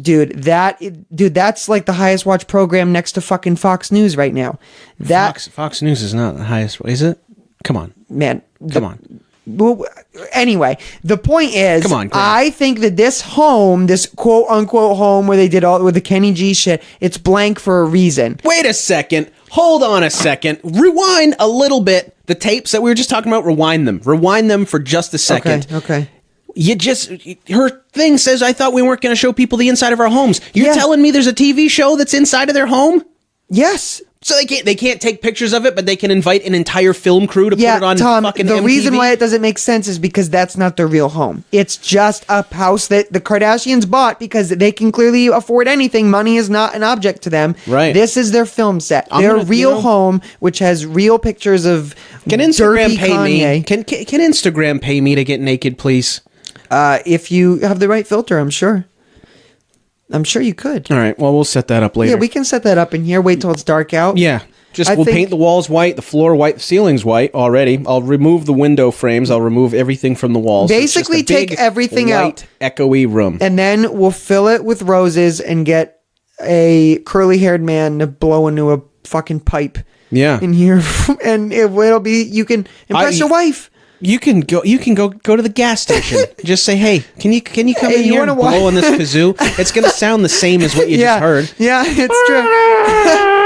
Dude, that's like the highest watched program next to fucking Fox News right now. Fox News is not the highest, is it? Come on. Man, Come on. Well, anyway, the point is, Come on, Graham. I think that this home, this quote unquote home where they did all with the Kenny G shit, it's blank for a reason. Wait a second. Hold on a second. Rewind a little bit. The tapes that we were just talking about, rewind them. Rewind them for just a second. Okay. Her thing says, I thought we weren't going to show people the inside of our homes. You're Yeah. telling me there's a TV show that's inside of their home? Yes. So they can't take pictures of it, but they can invite an entire film crew to put it on Tom, fucking the MTV? reason why it doesn't make sense is because that's not their real home. It's just a house that the Kardashians bought because they can clearly afford anything. Money is not an object to them. Right. This is their film set. Their real home, which has real pictures of Can Instagram dirty pay Kanye. me? Can Instagram pay me to get naked, please? If you have the right filter, I'm sure. I'm sure you could. All right. Well, we'll set that up later. Yeah, we can set that up in here. Wait till it's dark out. Yeah. I We'll think- paint the walls white, the floor white, the ceiling's white already. I'll remove the window frames. I'll remove everything from the walls. It's just a Basically, take big, everything white, echoey room. And then we'll fill it with roses and get a curly-haired man to blow into a fucking pipe Yeah. in here. And it'll be, you can impress your wife. You can go to the gas station. Just say, "Hey, can you come Hey, in you here and wanna blow on this kazoo?" It's gonna sound the same as what you just heard. Yeah, it's true.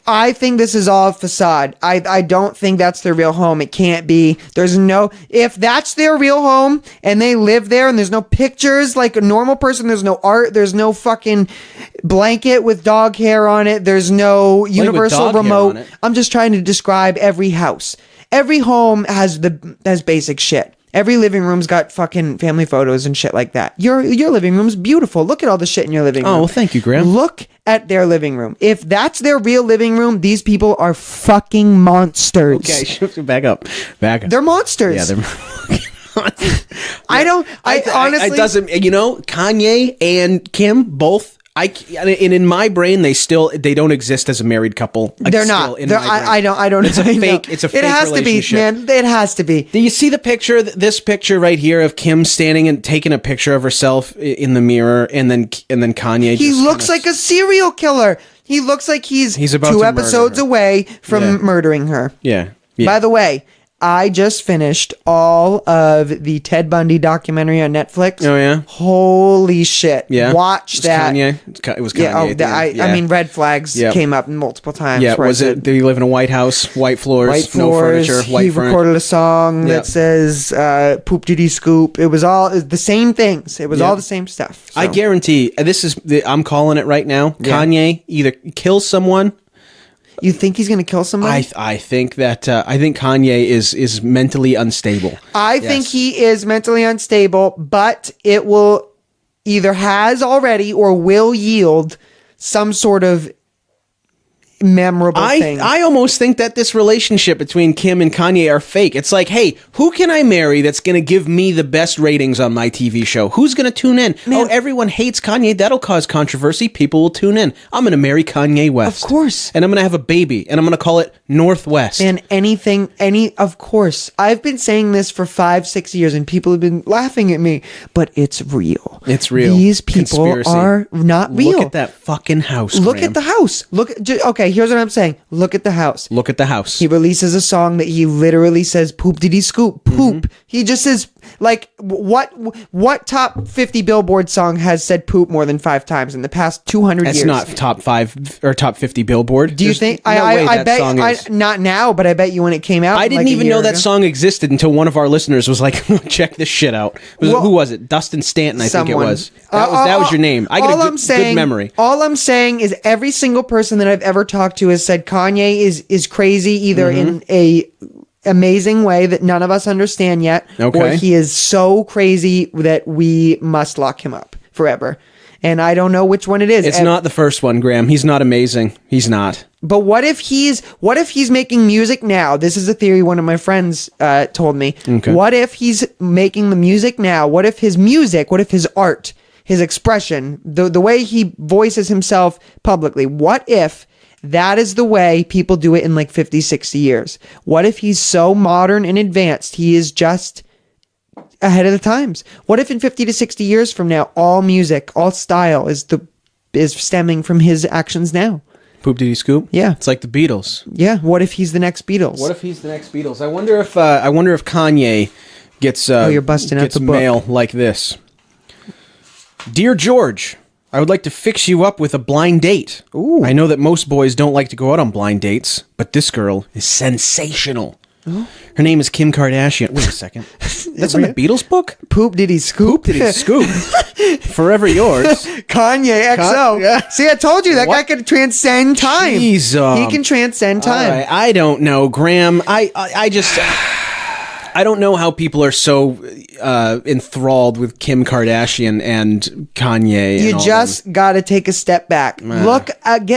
I think this is all a facade. I don't think that's their real home. It can't be. If that's their real home and they live there and there's no pictures like a normal person, there's no art, there's no fucking blanket with dog hair on it, there's no universal dog hair remote. on it. I'm just trying to describe every house. Every home has basic shit. Every living room's got fucking family photos and shit like that. Your living room's beautiful. Look at all the shit in your living room. Oh, well, thank you, Graham. Look at their living room. If that's their real living room, these people are fucking monsters. Okay, back up. They're monsters. Yeah, they're. I honestly, it doesn't. Kanye and Kim both. And in my brain, they don't exist as a married couple. They're not. I don't. It's a fake. It's a fake. It has relationship. to be, man. It has to be. Do you see the picture? This picture right here of Kim standing and taking a picture of herself in the mirror, and then Kanye. He looks like a serial killer. He looks like he's about 2 to murder episodes her. away from murdering her. Yeah. By the way, I just finished all of the Ted Bundy documentary on Netflix. Oh, yeah? Holy shit. Yeah. Watch that. Kanye. It was Kanye. Yeah, at the end. I mean, red flags Yep. came up multiple times. Yeah, where was I it? said, Did he live in a white house, white floors, white no floors. furniture, white He furniture? recorded a song Yep. that says "Poop Diddy Scoop." It was all the same things. It was Yep. all the same stuff. I So, guarantee I'm calling it right now. Yeah. Kanye either kills someone. you think he's gonna kill somebody? I think Kanye is mentally unstable. I think he is mentally unstable, but it will either has already or will yield some sort of memorable thing. I almost think that this relationship between Kim and Kanye are fake. It's like, hey, who can I marry that's going to give me the best ratings on my TV show? Who's going to tune in? Oh, everyone hates Kanye. That'll cause controversy. People will tune in. I'm going to marry Kanye West. Of course. And I'm going to have a baby. And I'm going to call it Northwest. And of course, I've been saying this for 5-6 years and people have been laughing at me, but it's real. It's real. These people Conspiracy. are not real. Look at that fucking house, Look Graham. at the house. Okay, here's what I'm saying. Look at the house. Look at the house. He releases a song that he literally says "poop diddy scoop," poop. He just says, like, what top 50 Billboard song has said poop more than 5 times in the past 200 years? That's not top 5 or top 50 Billboard. Do you think? I bet song is. not now, but I bet you when it came out. I didn't like a even year know that ago. song existed until one of our listeners was like, check this shit out. Who was it? Dustin Stanton, I think it Someone. was. That was your name. I got a good memory. All I'm saying is every single person that I've ever talked to has said Kanye is crazy, either in a amazing way that none of us understand yet, or Okay. he is so crazy that we must lock him up forever. And I don't know which one it is. It's not the first one, Graham. He's not amazing. He's not. But what if he's making music now? This is a theory one of my friends told me. Okay. What if he's making the music now? What if his art, his expression, the way he voices himself publicly, what if that is the way people do it in like 50, 60 years? What if he's so modern and advanced, he is just ahead of the times? What if in 50 to 60 years from now, all music, all style is stemming from his actions now? Poop Diddy Scoop? Yeah. It's like the Beatles. Yeah. What if he's the next Beatles? What if he's the next Beatles? I wonder if Kanye gets you're busting out gets the book. mail like this. Dear George, I would like to fix you up with a blind date. Ooh. I know that most boys don't like to go out on blind dates, but this girl is sensational. Her name is Kim Kardashian. Wait a second. That's in the Beatles book? Poop Diddy Scoop. Poop Diddy Scoop. Forever yours. Kanye XO. Yeah. See, I told you that What? guy could transcend time. Jeez, he can transcend time. All right, I don't know, Graham. I just I don't know how people are so enthralled with Kim Kardashian and Kanye. You and all just got to take a step back. Look,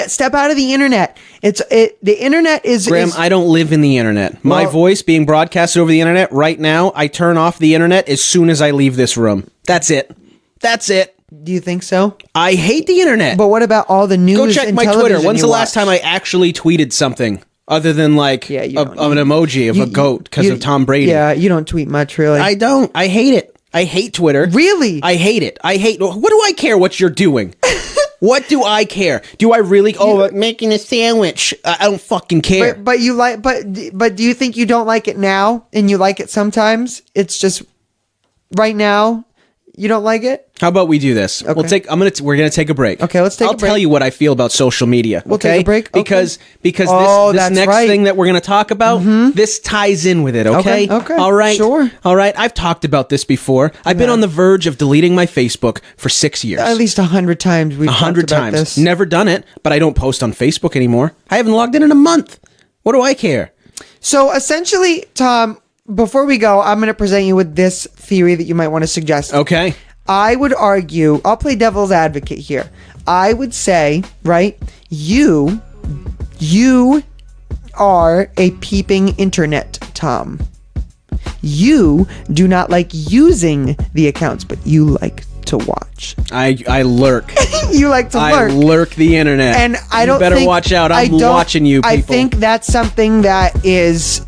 step out of the internet. The internet is Graham, I don't live in the internet. My Well- voice being broadcasted over the internet right now, I turn off the internet as soon as I leave this room. That's it. That's it. Do you think so? I hate the internet. But what about all the news? Go check and my Twitter. television When's you the last watch? time I actually tweeted something other than like Yeah, you of don't- an emoji of a goat because of Tom Brady? Yeah, you don't tweet much, really. I don't. I hate it. I hate Twitter. Really? I hate it. I hate. What do I care what you're doing? What do I care? Do I really? Making a sandwich. I don't fucking care. But you like, but do you think you don't like it now and you like it sometimes? It's just right now you don't like it. How about we do this? Okay. We're gonna take a break. Okay, let's take a I'll tell break. you what I feel about social media. We'll okay? take a break? Okay. Because Oh, this that's next right. thing that we're gonna talk about, this ties in with it. Okay. Okay. All right. Sure. All right. I've talked about this before. I've been on the verge of deleting my Facebook for 6 years. At least 100 times we've 100 talked about times. this. Never done it, but I don't post on Facebook anymore. I haven't logged in a month. What do I care? So essentially, Tom, before we go, I'm going to present you with this theory that you might want to suggest. Okay. I would argue, I'll play devil's advocate here. I would say, right, you are a peeping internet Tom. You do not like using the accounts, but you like to watch. I lurk. You like to lurk. I lurk the internet. And I don't better think, watch out. I'm watching you, people. I think that's something that is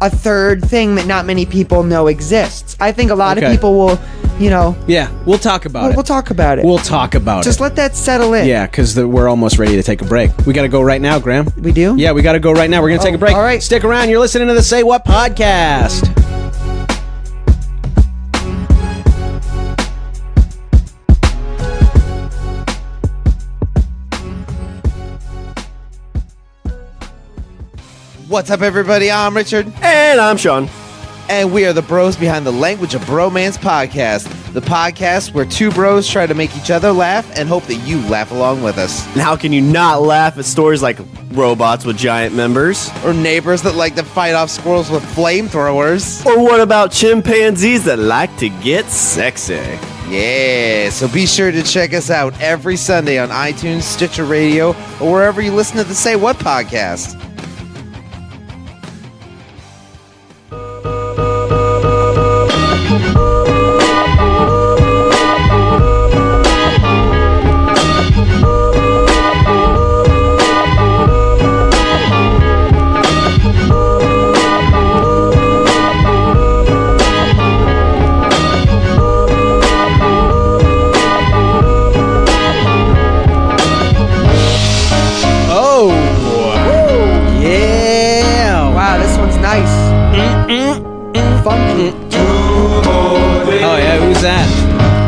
a third thing that not many people know exists. I think a lot of people will, Yeah, we'll talk about it. We'll talk about it. We'll talk about it. Just let that settle in. Yeah, because we're almost ready to take a break. We got to go right now, Graham. We do? Yeah, we got to go right now. We're going to take a break. All right. Stick around. You're listening to the Say What podcast. What's up, everybody? I'm Richard. And I'm Sean. And we are the bros behind the Language of Bromance podcast. The podcast where two bros try to make each other laugh and hope that you laugh along with us. And how can you not laugh at stories like robots with giant members? Or neighbors that like to fight off squirrels with flamethrowers. Or what about chimpanzees that like to get sexy? Yeah, so be sure to check us out every Sunday on iTunes, Stitcher Radio, or wherever you listen to the Say What podcast.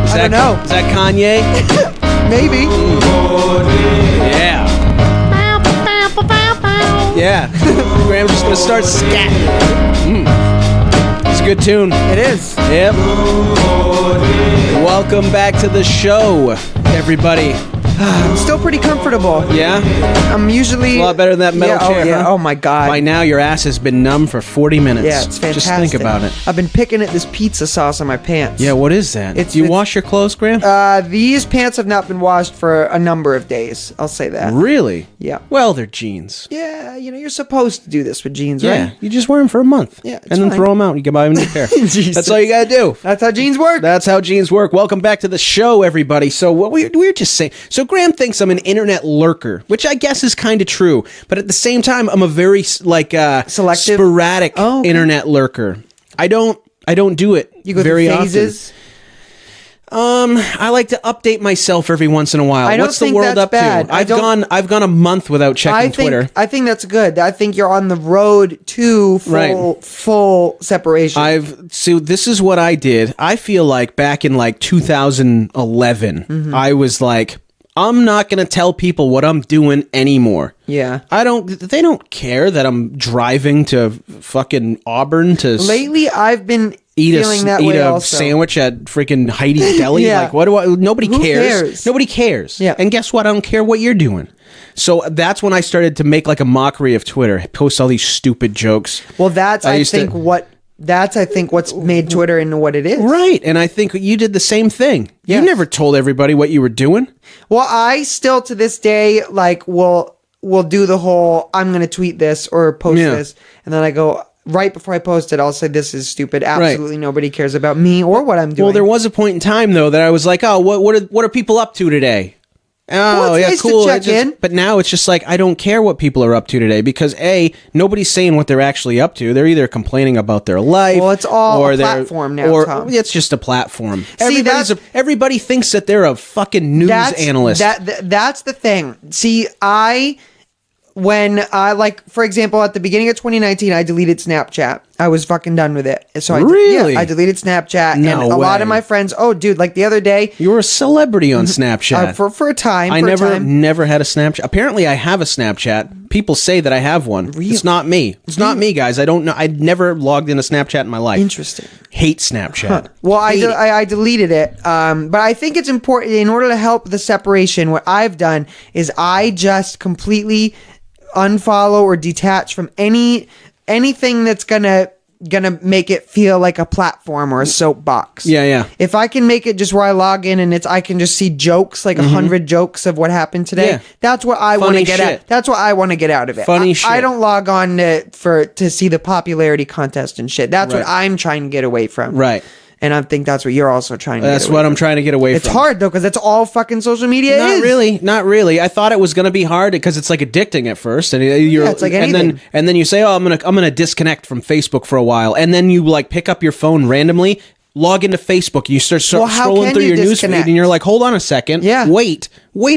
I don't know. Is that Kanye? Maybe. Yeah. Yeah. Graham's just going to start scatting. It's a good tune. It is. Yep. Welcome back to the show, everybody. I'm still pretty comfortable. Yeah? I'm usually... A lot better than that metal chair, Oh, yeah. huh? Oh, my God. By now, your ass has been numb for 40 minutes. Yeah, it's fantastic. Just think about it. I've been picking at this pizza sauce on my pants. Yeah, what is that? It's- Do you it's- wash your clothes, Graham? These pants have not been washed for a number of days. I'll say that. Really? Yeah. Well, they're jeans. Yeah, you're supposed to do this with jeans, Yeah, right? you just wear them for a month. Yeah, it's and then fine. throw them out. You can buy them a new pair. Jesus. That's all you gotta do. That's how jeans work. That's how jeans work. Welcome back to the show, everybody. So what we were just saying. So Graham thinks I'm an internet lurker, which I guess is kind of true. But at the same time, I'm a very Selective? sporadic Oh, okay. internet lurker. I don't do it You go very through phases. often. I like to update myself every once in a while. I don't What's the think world that's up bad. to? I've gone a month without checking Twitter. I think that's good. I think you're on the road to full separation. So this is what I did. I feel like back in like 2011, Mm-hmm. I was like, I'm not going to tell people what I'm doing anymore. Yeah. They don't care that I'm driving to fucking Auburn to Lately, I've been eat feeling that way a also. sandwich at freaking Heidi's Deli. Yeah. Like, nobody Who cares. cares? Nobody cares. Yeah. And guess what? I don't care what you're doing. So that's when I started to make like a mockery of Twitter. Post all these stupid jokes. Well, that's I think what's made Twitter into what it is. Right, and I think you did the same thing. Yes. You never told everybody what you were doing. Well, I still to this day will do the whole I'm going to tweet this or post Yeah. this, and then I go right before I post it, I'll say this is stupid. Absolutely nobody cares about me or what I'm doing. Well, there was a point in time though that I was like, oh, what are people up to today? Oh, Well, it's yeah, nice to cool. check in. But now it's just like I don't care what people are up to today because A, nobody's saying what they're actually up to. They're either complaining about their life. Well, it's all a they're- platform now, Or Tom. it's just a platform. See, Everybody thinks that they're a fucking news analyst. That's the thing. See, when I for example, at the beginning of 2019, I deleted Snapchat. I was fucking done with it. So Really? I deleted Snapchat, No and a lot of way. my friends. Oh, dude, like the other day, You were a celebrity on Snapchat. for a time. I for a time. never had a Snapchat. Apparently, I have a Snapchat. People say that I have one. It's not me. It's not me, guys. I don't know. I'd never logged into Snapchat in my life. Interesting. Hate Snapchat. Well, Hate it. I deleted it, but I think it's important in order to help the separation. What I've done is I just completely unfollow or detach from anything that's gonna gonna make it feel like a platform or a soapbox. Yeah. If I can make it just where I log in and I can just see jokes, like 100 jokes of what happened today. Yeah. That's what I want to get shit. at. That's what I want to get out of it. Funny I shit. don't log on to see the popularity contest and shit. That's what Right. I'm trying to get away from. Right. And I think that's what you're also trying to That's get away what from. I'm trying to get away It's from. hard though, because that's all fucking social media Not is. really, not really. I thought it was going to be hard because it's like addicting at first, and you're, it's like and anything. then you say, "Oh, I'm gonna disconnect from Facebook for a while," and then you like pick up your phone randomly, log into Facebook, you start Well, how scrolling can through you your newsfeed, disconnect? and you're like, "Hold on a second, Yeah. wait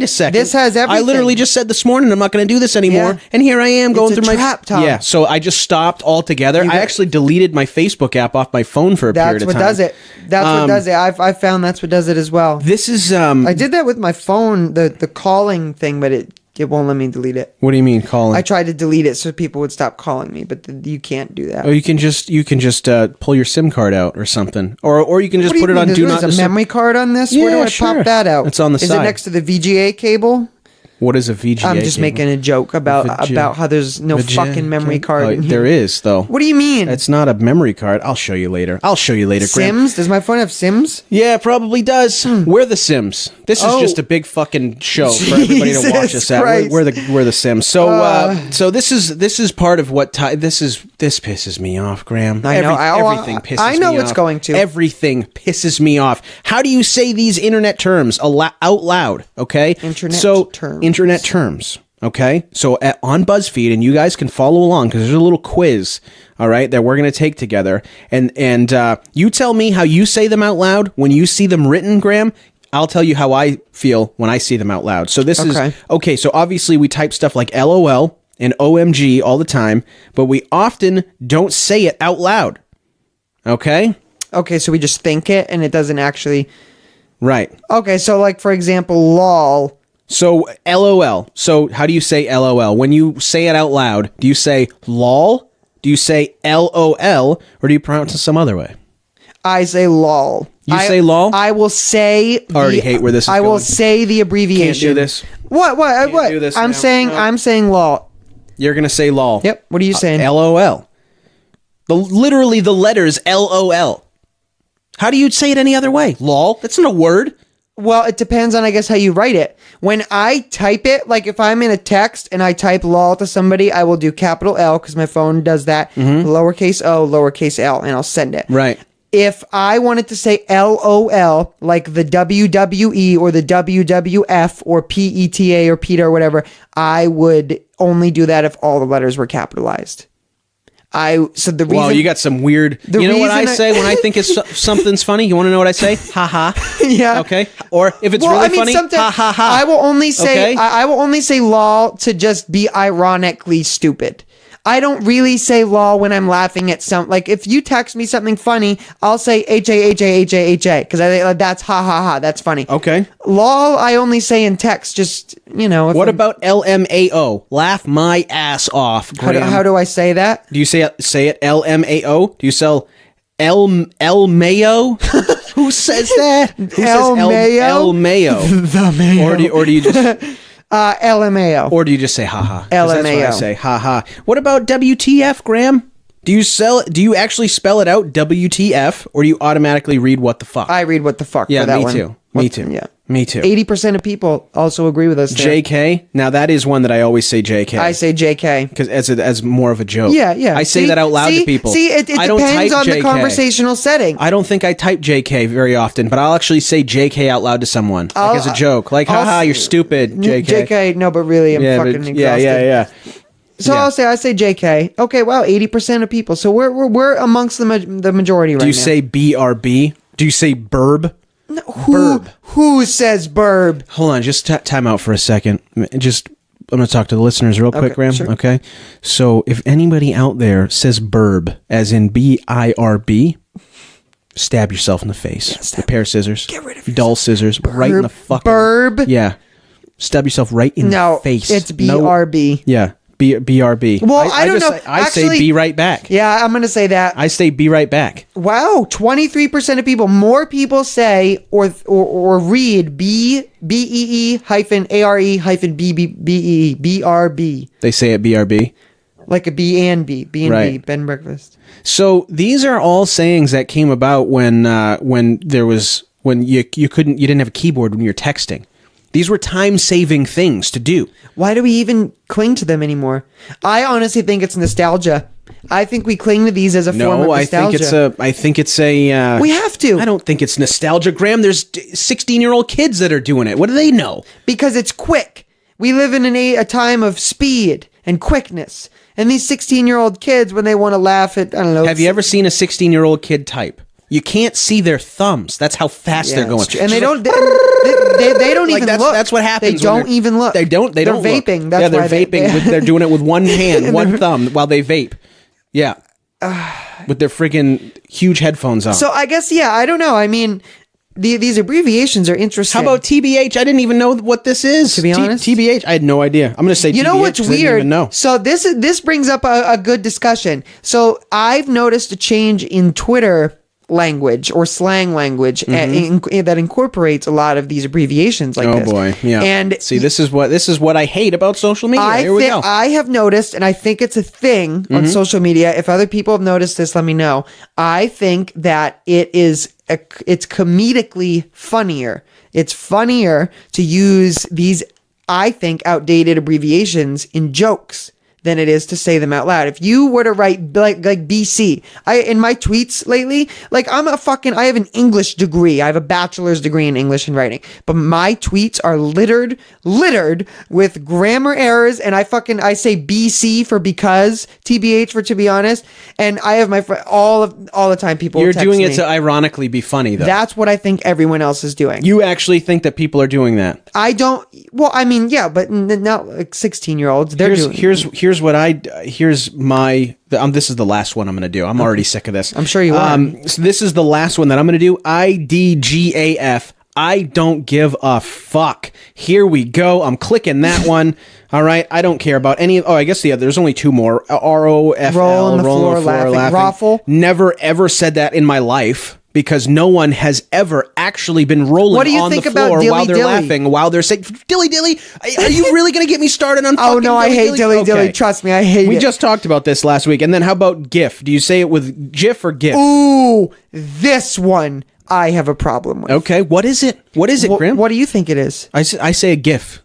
a second. This has I everything. literally just said this morning I'm not going to do this anymore, Yeah. and here I am going It's a through trap, my Tom. yeah." So I just stopped altogether. You I got- actually deleted my Facebook app off my phone for a period That's of what time. does it. That's what does it. I found that's what does it as well. This is I did that with my phone, the calling thing, but it won't let me delete it. What do you mean calling? I tried to delete it so people would stop calling me, but you can't do that. Oh, you can just pull your SIM card out or something, or you can just What do you put it mean? on There's do not a disturb. memory card on this? Where do Yeah, I sure. pop that out? It's on the Is side. it next to the VGA cable? What is a VGA? I'm just cable? making a joke about how there's no VGA fucking memory card Oh, in here. there is though. What do you mean? It's not a memory card. I'll show you later. Graham. Sims? Does my phone have Sims? Yeah, it probably does. We're the Sims. This is Oh. just a big fucking show for everybody to watch Jesus us at. Christ. We're the Sims. So this is part of what this pisses me off, Graham. I know. Everything pisses me off. I know it's going to. Everything pisses me off. How do you say these internet terms out loud? Okay, internet terms. Okay, so on BuzzFeed, and you guys can follow along because there's a little quiz, all right, that we're going to take together. And you tell me how you say them out loud when you see them written, Graham. I'll tell you how I feel when I see them out loud. So this is, okay, so obviously we type stuff like LOL and OMG all the time, but we often don't say it out loud. Okay? Okay, so we just think it and it doesn't actually... Right. Okay, so like, for example, lol... So, LOL. So, how do you say LOL? When you say it out loud, do you say lol? Do you say LOL? Or do you pronounce it some other way? I say lol. You say lol? I will say... I already hate where this is I will going. say the abbreviation. Can't do this. What? What? do this I'm now. saying... No. I'm saying lol. You're going to say lol. Yep. What are you saying? LOL. Literally the letters LOL. How do you say it any other way? Lol? That's not a word. Well, it depends on, I guess, how you write it. When I type it, like if I'm in a text and I type lol to somebody, I will do capital L because my phone does that, lowercase o, lowercase l, and I'll send it. Right. If I wanted to say LOL, like the WWE or the WWF or PETA or PETA or whatever, I would only do that if all the letters were capitalized. So the reason... Well, you got some weird... You know what I say when I think something's funny? You want to know what I say? Ha ha. Yeah. Okay. Or if it's really funny, ha sometimes ha ha. I will only say Okay? I will only say lol to just be ironically stupid. I don't really say lol when I'm laughing at like if you text me something funny, I'll say HAHAHAHA because that's ha ha ha. That's funny. Okay. Lol, I only say in text. Just if What I'm- about LMAO? Laugh my ass off, Graham. how do I say that? Do you say it LMAO? Do you sell L Mayo? Who says that? Who El Mayo? El Mayo? The mayo. Or do you just LMAO. or do you just say haha? 'Cause that's what I LMAO. say haha. What about WTF, Graham? Do you actually spell it out WTF, or do you automatically read what the fuck? I read what the fuck Yeah, for that me one. too. Me too. Yeah. Me too. 80% of people also agree with us there. JK. Now that is one that I always say JK. I say JK. because as more of a joke. Yeah, yeah. I say that out loud to people. See, it I don't depends type on the JK. conversational setting. I don't think I type JK very often, but I'll actually say JK out loud to someone, like as a joke, like I'll haha, s- you're stupid, JK. JK, no, but really, I'm fucking exhausted. yeah. So yeah. I say JK. Okay, wow, 80% of people. So we're amongst the majority right now. Do you say BRB? Do you say burb? Who says burb? Hold on, just time out for a second. I'm going to talk to the listeners real quick, Okay, Graham. sure. Okay. So if anybody out there says burb, as in BIRB, stab yourself in the face. A pair of scissors. Get rid of dull scissors. Right in the fucking. Burb? Yeah. Stab yourself right in No, the face. it's No- BRB. Yeah. BRB. Well, I don't just know. say- I say Actually- be right back. Yeah, I'm going to say that. I say be right back. Wow, 23% of people, more people say or read BEE hyphen ARE hyphen BRB. They say it BRB. like a B&B, B&B, Right. bed and breakfast. So these are all sayings that came about when you didn't have a keyboard when you were texting. These were time-saving things to do. Why do we even cling to them anymore? I honestly think it's nostalgia. I think we cling to these as a form of No, I nostalgia. think it's a. We have to. I don't think it's nostalgia, Graham. There's 16-year-old kids that are doing it. What do they know? Because it's quick. We live in a time of speed and quickness. And these 16-year-old kids, when they want to laugh at, I don't know. Have you ever seen a 16-year-old kid type? You can't see their thumbs. That's how fast they're going. And they don't. They don't even look. That's what happens. They don't even look. They don't. They don't. They're look. vaping. That's yeah, they're why vaping. They're doing it with one hand, one thumb, while they vape. Yeah, with their friggin' huge headphones on. So I guess I don't know. I mean, these abbreviations are interesting. How about TBH? I didn't even know what this is. To be honest, TBH, I had no idea. I'm going to say you TBH. know what's 'cause I didn't weird? even know. So this brings up a good discussion. So I've noticed a change in Twitter language or slang language that incorporates a lot of these abbreviations like this. Oh boy, yeah. And see, this is what I hate about social media. Here we go. I have noticed, and I think it's a thing on social media. If other people have noticed this, let me know. I think that it's comedically funnier. It's funnier to use these, I think, outdated abbreviations in jokes than it is to say them out loud. If you were to write like BC, in my tweets lately, like I have an English degree. I have a bachelor's degree in English and writing, but my tweets are littered with grammar errors, and I say BC for because, TBH for to be honest, and I have my friend all the time people You're text doing me. it to ironically be funny, though. That's what I think everyone else is doing. You actually think that people are doing that? I don't. Well, I mean, yeah, but not like 16-year-olds. They're doing. Here's my. This is the last one I'm going to do. I'm already sick of this. I'm sure you are. So this is the last one that I'm going to do. IDGAF. I don't give a fuck. Here we go. I'm clicking that one. All right. I don't care about any. I guess there's only two more. ROFL. Roll on the floor laughing. Raffle. Never ever said that in my life. Because no one has ever actually been rolling What do you on think the about floor dilly while they're dilly? laughing, while they're saying, dilly dilly, are you really going to get me started on fucking Oh no, I hate dilly dilly. Okay. Trust me, I hate it. We just talked about this last week. And then how about GIF? Do you say it with GIF or GIF? Ooh, this one I have a problem with. Okay, what is it? What is it, Grim? What do you think it is? I say a GIF.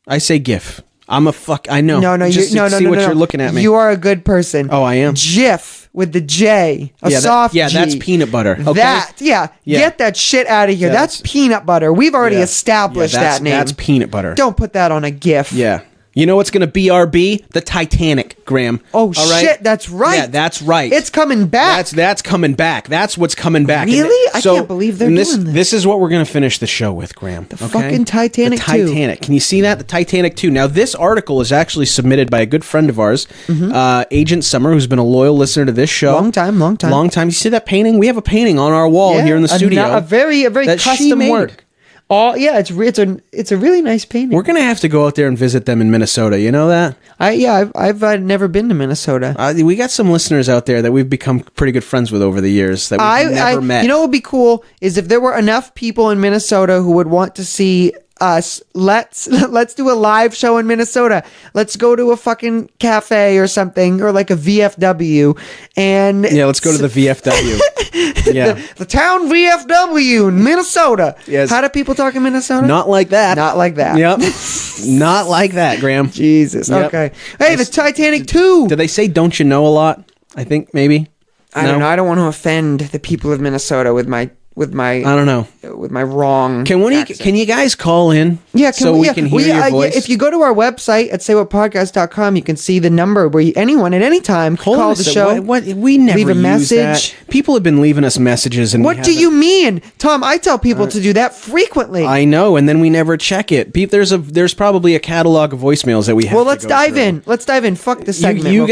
I say GIF. I'm a fuck. I know. No, Just no. see what you're looking at me. You are a good person. Oh, I am? Jif with the J, soft G. that's peanut butter. Okay? Yeah. Get that shit out of here. That's peanut butter. We've already established that name. That's peanut butter. Don't put that on a GIF. Yeah. You know what's going to BRB? The Titanic, Graham. Oh, all right? shit, that's right. Yeah, that's right. It's coming back. That's coming back. That's what's coming back. Really? I can't believe they're doing this. This is what we're going to finish the show with, Graham. The fucking Titanic The Titanic. Can you see that? The Titanic 2. Now, this article is actually submitted by a good friend of ours, Agent Summer, who's been a loyal listener to this show. Long time. Long time. You see that painting? We have a painting on our wall here in the studio. A very that she custom made. work. It's a really nice painting. We're gonna have to go out there and visit them in Minnesota. You know that? I've never been to Minnesota. We got some listeners out there that we've become pretty good friends with over the years that we've never met. You know what would be cool is if there were enough people in Minnesota who would want to see us. Let's do a live show in Minnesota. Let's go to a fucking cafe or something, or like a VFW, and let's go to the VFW. Yeah, the town VFW in Minnesota. Yes. How do people talk in Minnesota? Not like that. Not like that. Yep. Not like that, Graham. Jesus. Yep. Okay. Hey, the Titanic 2. Do they say "don't you know" a lot? I think maybe. I don't know. I don't want to offend the people of Minnesota with my I don't know. With my wrong. Can you guys call in? Yeah, we can hear your voice. If you go to our website at saywhatpodcast.com, you can see the number where anyone at any time can call the show. What we never leave a use message. That. People have been leaving us messages, and what do you mean, Tom? I tell people to do that frequently. I know, and then we never check it. There's probably a catalog of voicemails that we have. Well, let's dive in. Let's dive in. Fuck this segment. You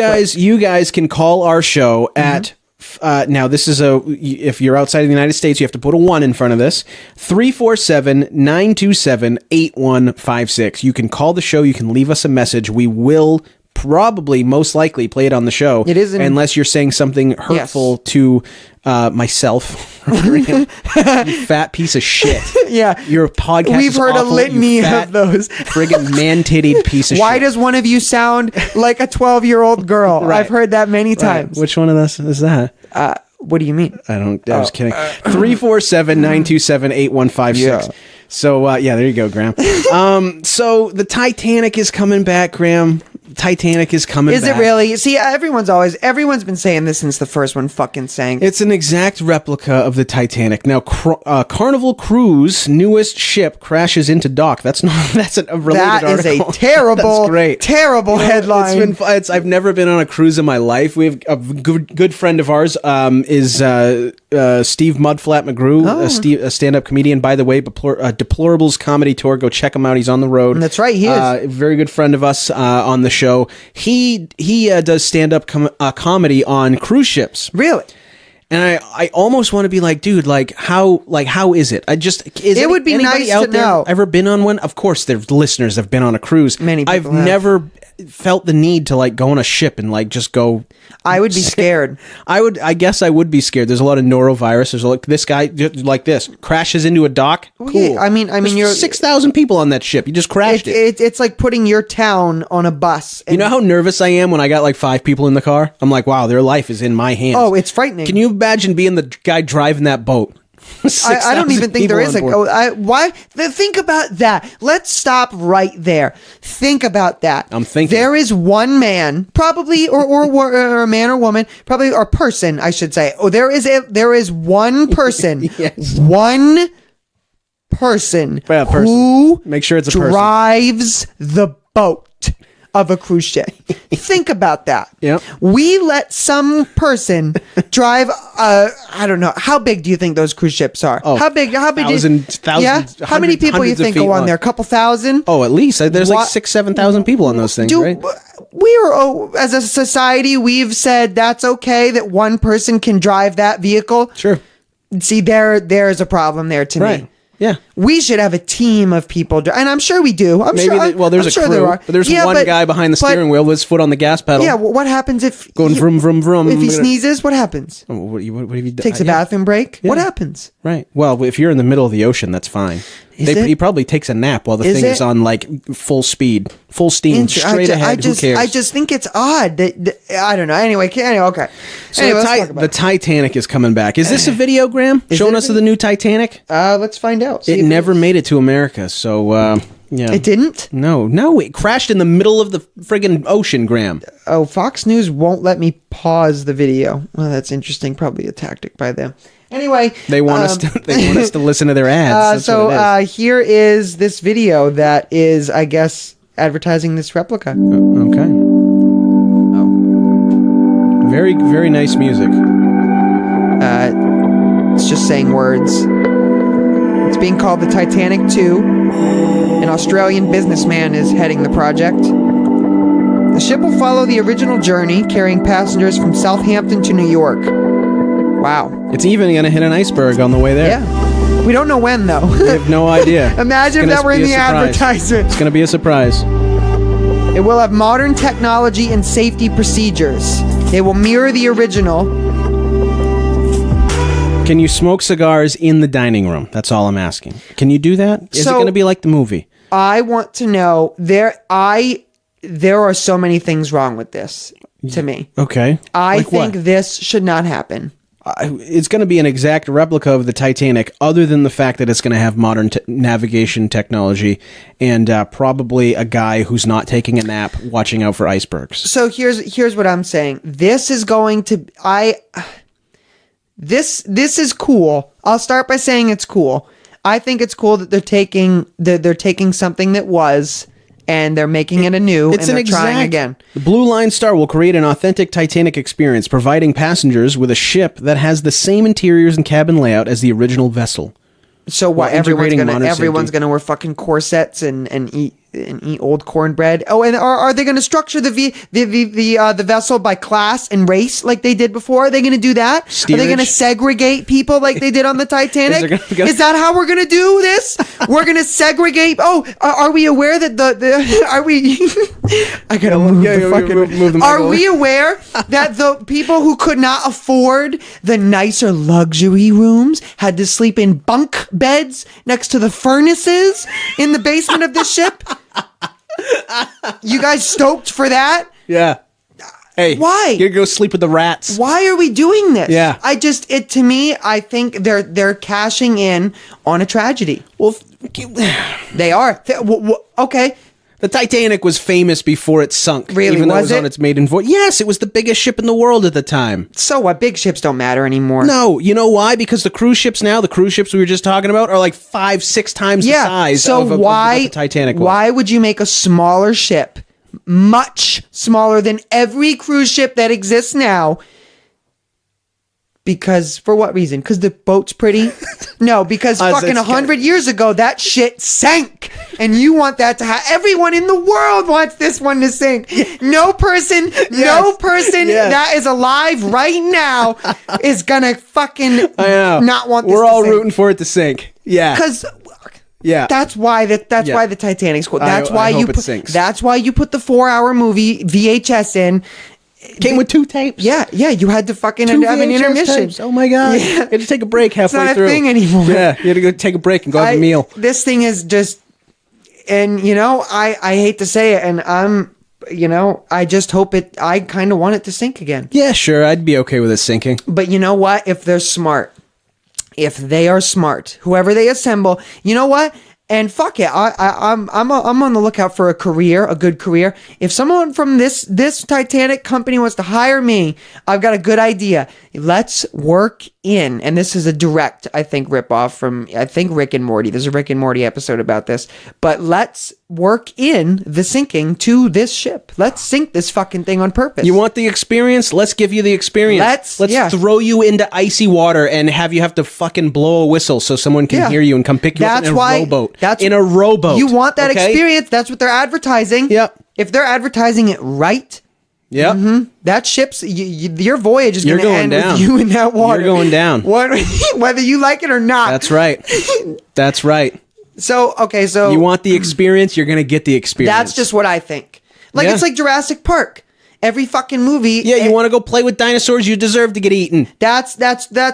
guys can call our show at. Now, this is if you're outside of the United States, you have to put a 1 in front of this. 347-927-8156. You can call the show. You can leave us a message. We will probably most likely play it on the show. It isn't- unless you're saying something hurtful to myself. You fat piece of shit. Yeah. Your podcast We've is heard awful, a litany you fat, of those. friggin' man-tittied piece of Why shit. does one of you sound like a 12-year-old girl? Right. I've heard that many Right. times. Which one of us is that? What do you mean? I was kidding. 347-927-8156. Yeah. So, there you go, Graham. So the Titanic is coming back, Graham. Titanic is coming back. Is it really? See, everyone's been saying this since the first one fucking sank. It's an exact replica of the Titanic. Now, Carnival Cruise' newest ship crashes into dock. That's a related That is article. a terrible, That's great. terrible headline. I've never been on a cruise in my life. We have a good friend of ours is Steve Mudflat McGrew, a stand-up comedian. By the way, Deplorables Comedy Tour. Go check him out. He's on the road. That's right, he is. A very good friend of us on the show. He does stand-up comedy on cruise ships. Really? And I almost want to be like, dude, how is it? It would be anybody nice out to there know. Ever been on one? Of course, there's listeners have been on a cruise. Many people I've have. never felt the need to go on a ship and just go. I would be scared. I guess I would be scared. There's a lot of norovirus. There's this guy this crashes into a dock. Cool. Yeah, I mean, you're 6,000 people on that ship. You just crashed it. It's like putting your town on a bus. You know how nervous I am when I got 5 people in the car? I'm like, wow, their life is in my hands. Oh, it's frightening. Can you imagine being the guy driving that boat? I don't even think there is why? Think about that. Let's stop right there. Think about that. I'm thinking. There is one man, probably, or a man or woman, probably, or person, I should say. Oh, there is one person, Yes. one person, Yeah, person. who Make sure it's a person. drives the boat of a cruise ship. Think about that. Yep. We let some person drive. I don't know. How big do you think those cruise ships are? Oh, how big? thousands, Yeah. How many hundreds- people you hundreds of think feet go on long. there? A couple thousand. Oh, at least there's What- 6,000-7,000 people on those things, right? We are, as a society, we've said that's okay that one person can drive that vehicle. Sure. See, there's a problem there to Right. me. Yeah. We should have a team of people, and I'm sure we do. There's I'm a sure crew, there are. but there's Yeah, one guy behind the steering wheel with his foot on the gas pedal. Yeah, what happens if Going vroom, vroom, vroom. If he sneezes, what happens? Oh, what have you done? Takes a bathroom break. What Yeah. happens? Right. Well, if you're in the middle of the ocean, that's fine. Is it? He probably takes a nap while the Is thing is it? on full speed, full steam, straight ahead. Who cares? I just think it's odd that I don't know. Anyway, okay. So Anyway, let's talk about the it. Titanic is coming back. Is this a video, Graham? Showing it us a the new Titanic? Let's find out. See It if never made it to America, so yeah. It didn't. No, it crashed in the middle of the friggin' ocean, Graham. Oh, Fox News won't let me pause the video. Well, that's interesting. Probably a tactic by them. Anyway, They want us to listen to their ads. That's what it is. Here is this video that is, I guess, advertising this replica. Okay. Oh. Very, very nice music. It's just saying words. It's being called the Titanic 2. An Australian businessman is heading the project. The ship will follow the original journey, carrying passengers from Southampton to New York. Wow. It's even going to hit an iceberg on the way there. Yeah. We don't know when, though. We have no idea. Imagine if It's that were gonna in be the a surprise. advertisement. It's going to be a surprise. It will have modern technology and safety procedures. It will mirror the original. Can you smoke cigars in the dining room? That's all I'm asking. Can you do that? Is it So- going to be like the movie? I want to know there are so many things wrong with this to me. Okay. I Like think what? this should not happen. It's going to be an exact replica of the Titanic, other than the fact that it's going to have modern navigation technology and probably a guy who's not taking a nap watching out for icebergs. So here's what I'm saying. This is going to this is cool. I'll start by saying it's cool. I think it's cool that they're taking something that was and they're making it anew and they're trying again. The Blue Line Star will create an authentic Titanic experience, providing passengers with a ship that has the same interiors and cabin layout as the original vessel. So what? While integrating modern Everyone's safety. gonna wear fucking corsets and eat and eat old cornbread. Oh, and are they going to structure the vessel by class and race like they did before? Are they going to do that? Steerage? Are they going to segregate people like they did on the Titanic? Is that how we're going to do this? We're going to segregate. Oh, are we aware that are we? I gotta move the fucking. Move the mic Are over. we aware that the people who could not afford the nicer luxury rooms had to sleep in bunk beds next to the furnaces in the basement of the ship? You guys stoked for that? Yeah. Hey, Why? You're gonna go sleep with the rats. Why are we doing this? Yeah. To me, I think they're cashing in on a tragedy. Well, They are. Okay. the Titanic was famous before it sunk. Really? Even though it Was was on it? its maiden voyage. Yes, it was the biggest ship in the world at the time. So what? Big ships don't matter anymore. No, you know why? Because the cruise ships now, the cruise ships we were just talking about, are like 5-6 times the size so of why what the Titanic was. why would you make a smaller ship, much smaller than every cruise ship that exists now? Because for what reason? Because the boat's pretty? No, because fucking that's 100 years ago that shit sank, and you want that to happen. Everyone in the world wants this one to sink. No person Yes. that is alive right now is gonna fucking I know. not want this. We're to all sink. rooting for it to sink. Yeah. Because Yeah. that's why why the Titanic's cool. That's why I you hope it put, sinks. that's why you put the 4-hour movie VHS in. Came with 2 tapes. Yeah, you had to fucking 2 have an VHS intermission. tapes. Oh my god. Yeah. You had to take a break halfway not a through. thing anymore. Yeah, you had to go take a break and go have a meal. This thing is just, and I hate to say it, and I just hope I kind of want it to sink again. Yeah, sure, I'd be okay with it sinking. But you know what? If they're smart, if they are smart, whoever they assemble, you know what? And fuck it, I'm on the lookout for a good career. If someone from this Titanic company wants to hire me, I've got a good idea. Let's work in, and this is a direct, I think, ripoff from Rick and Morty. There's a Rick and Morty episode about this. But let's work in the sinking to this ship. Let's sink this fucking thing on purpose. You want the experience? Let's give you the experience. Let's throw you into icy water and have you have to fucking blow a whistle so someone can hear you and come pick you up in a rowboat. In a rowboat. You want that experience. That's what they're advertising. Yep. If they're advertising it right, Yep. that ship's your voyage is going to going end down. with you in that water. You're going down. Whether you like it or not. That's right. That's right. So You want the experience, you're going to get the experience. that's just what I think. Like, Yeah. it's like Jurassic Park. Every fucking movie. Yeah, you want to go play with dinosaurs, you deserve to get eaten. That's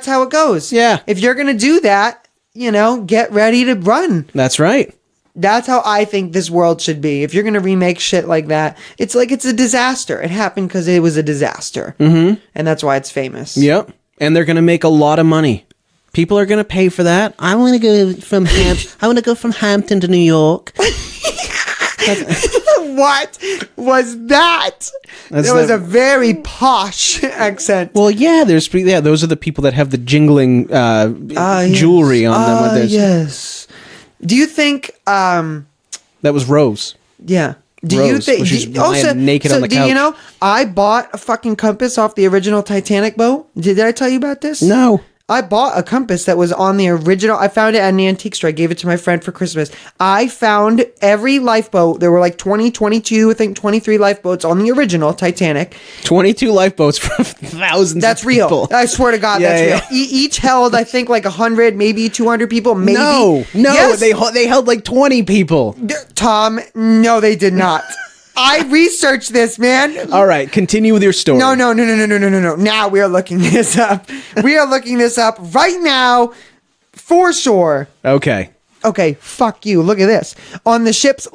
how it goes. Yeah. If you're going to do that, get ready to run. That's right. That's how I think this world should be. If you're going to remake shit like that, it's like it's a disaster. It happened because it was a disaster. Mm-hmm. And that's why it's famous. Yep. And they're going to make a lot of money. People are going to pay for that. I want to go from Hampton to New York. What was that? That was a very posh accent. Well, yeah, those are the people that have the jingling jewelry on them. With this. Yes. Do you think That was Rose. yeah. Do Rose, you think when she's lying naked on the do you couch. know I bought a fucking compass off the original Titanic boat? Did I tell you about this? No. I bought a compass that was on the original. I found it at an antique store. I gave it to my friend for Christmas. I found every lifeboat. There were like 20, 22, I think 23 lifeboats on the original Titanic. 22 lifeboats from thousands That's of people. real. I swear to God, Yeah, that's real. Each held, I think, like 100, maybe 200 people. Maybe. No, Yes. they held like 20 people. Tom, no, they did not. I researched this, man. All right, continue with your story. No. Now we are looking this up. We are looking this up right now for sure. Okay. Okay, fuck you. Look at this. On the ship's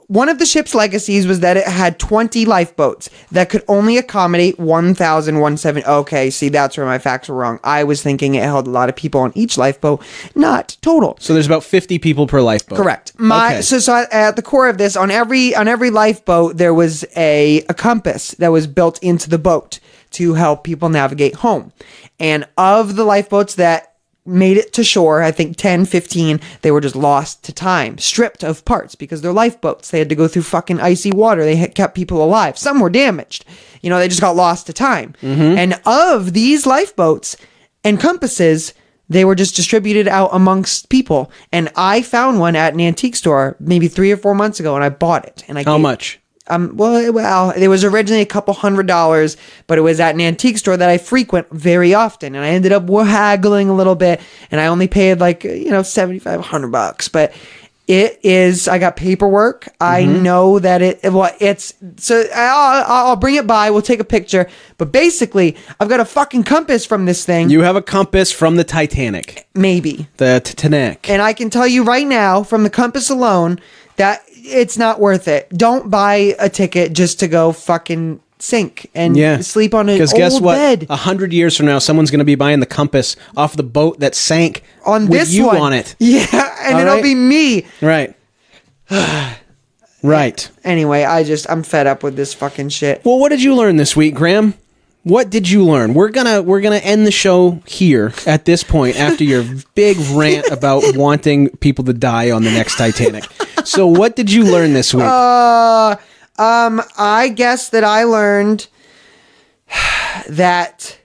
one of the ship's legacies was that it had 20 lifeboats that could only accommodate 1,170. Okay, see, that's where my facts were wrong. I was thinking it held a lot of people on each lifeboat, not total. So there's about 50 people per lifeboat. Correct. Okay. So at the core of this, on every lifeboat, there was a compass that was built into the boat to help people navigate home. And of the lifeboats that made it to shore, I think 10, 15, they were just lost to time, stripped of parts because they're lifeboats. They had to go through fucking icy water. They had kept people alive. Some were damaged. They just got lost to time. And of these lifeboats and compasses, They were just distributed out amongst people. And I found one at an antique store maybe 3 or 4 months ago, and I bought it. And How much? Well, it was originally a couple $100, but it was at an antique store that I frequent very often. And I ended up haggling a little bit, and I only paid like, $75-$100. But it is, I got paperwork. I know that I'll bring it by. We'll take a picture. But basically, I've got a fucking compass from this thing. You have a compass from the Titanic. Maybe. The Titanic. And I can tell you right now, from the compass alone, that it's not worth it. Don't buy a ticket just to go fucking sink and sleep on an old guess what? bed. 100 years from now, someone's going to be buying the compass off the boat that sank on with this you one. on it. Yeah, and All it'll right? be me. Right. Right. Anyway, I'm fed up with this fucking shit. Well, what did you learn this week, Graham? What did you learn? We're gonna end the show here at this point after your big rant about wanting people to die on the next Titanic. So what did you learn this week? I guess that I learned that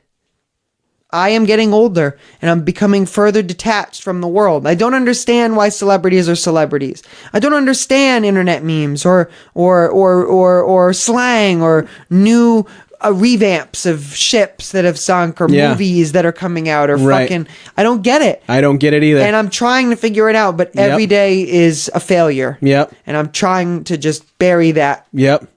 I am getting older and I'm becoming further detached from the world. I don't understand why celebrities are celebrities. I don't understand internet memes or slang or new revamps of ships that have sunk or movies that are coming out or fucking. I don't get it. I don't get it either. And I'm trying to figure it out, but every day is a failure. Yep. And I'm trying to just bury that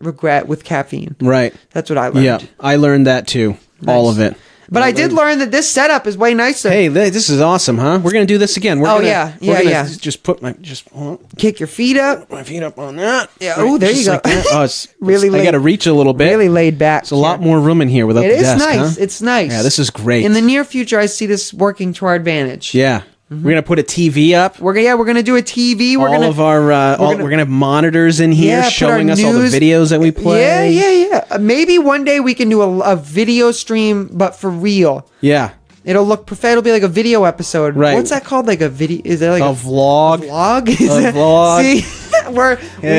regret with caffeine. Right. That's what I learned. Yeah, I learned that too. Nice. All of it. But I did learn that this setup is way nicer. Hey, this is awesome, huh? We're gonna do this again. We're gonna just put hold on. Kick your feet up. Put my feet up on that. Yeah. Oh, there you go. Like it's really. I got to reach a little bit. Really laid back. It's a lot more room in here without the desk. It is nice. Huh? It's nice. Yeah, this is great. In the near future, I see this working to our advantage. Yeah. We're gonna put a TV up. We're gonna do a TV. We're gonna have monitors in here showing us all the videos that we play. Yeah. Maybe one day we can do a video stream, but for real. Yeah. It'll be like a video episode. Right. What's that called? Like a video? Is that like a vlog? A vlog?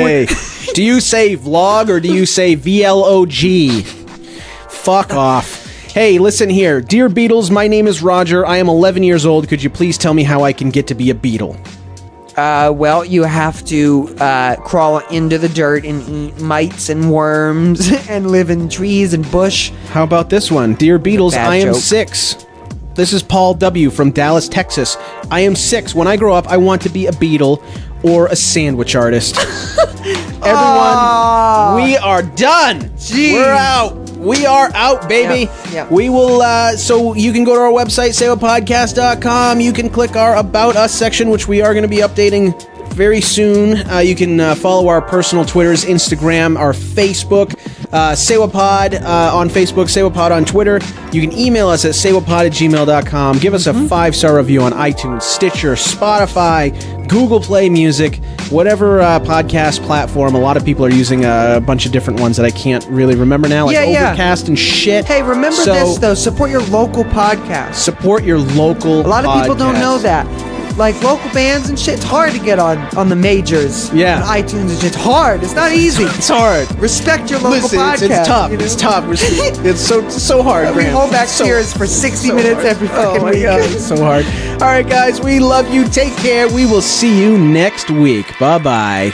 See, do you say vlog or do you say VLOG? Fuck off. Hey, listen here. Dear Beatles, my name is Roger. I am 11 years old. Could you please tell me how I can get to be a Beatle? Well, you have to crawl into the dirt and eat mites and worms and live in trees and bush. How about this one? Dear Beatles, I am joke. 6. This is Paul W. from Dallas, Texas. I am 6. When I grow up, I want to be a Beatle or a sandwich artist. Everyone, we are done. Jeez. We're out. We are out, baby. Yep. We will, so you can go to our website, saywhatpodcast.com. You can click our About Us section, which we are going to be updating very soon. You can follow our personal Twitters, Instagram, our Facebook, SayWhatPod on Facebook, SayWhatPod on Twitter. You can email us at saywhatpod@gmail.com. Give us a 5-star review on iTunes, Stitcher, Spotify, Google Play Music, whatever podcast platform. A lot of people are using a bunch of different ones that I can't really remember now, like Overcast and shit. Hey, remember this, though. Support your local podcast. Support your local A lot of people don't know that. Like local bands and shit, it's hard to get on the majors. Yeah. On iTunes is just hard. It's not easy. It's hard. Respect your local podcast. It's tough. You know? It's tough. It's so hard. We Graham. hold back tears for 60 minutes hard. every fucking my week. God, it's so hard. All right, guys, we love you. Take care. We will see you next week. Bye-bye.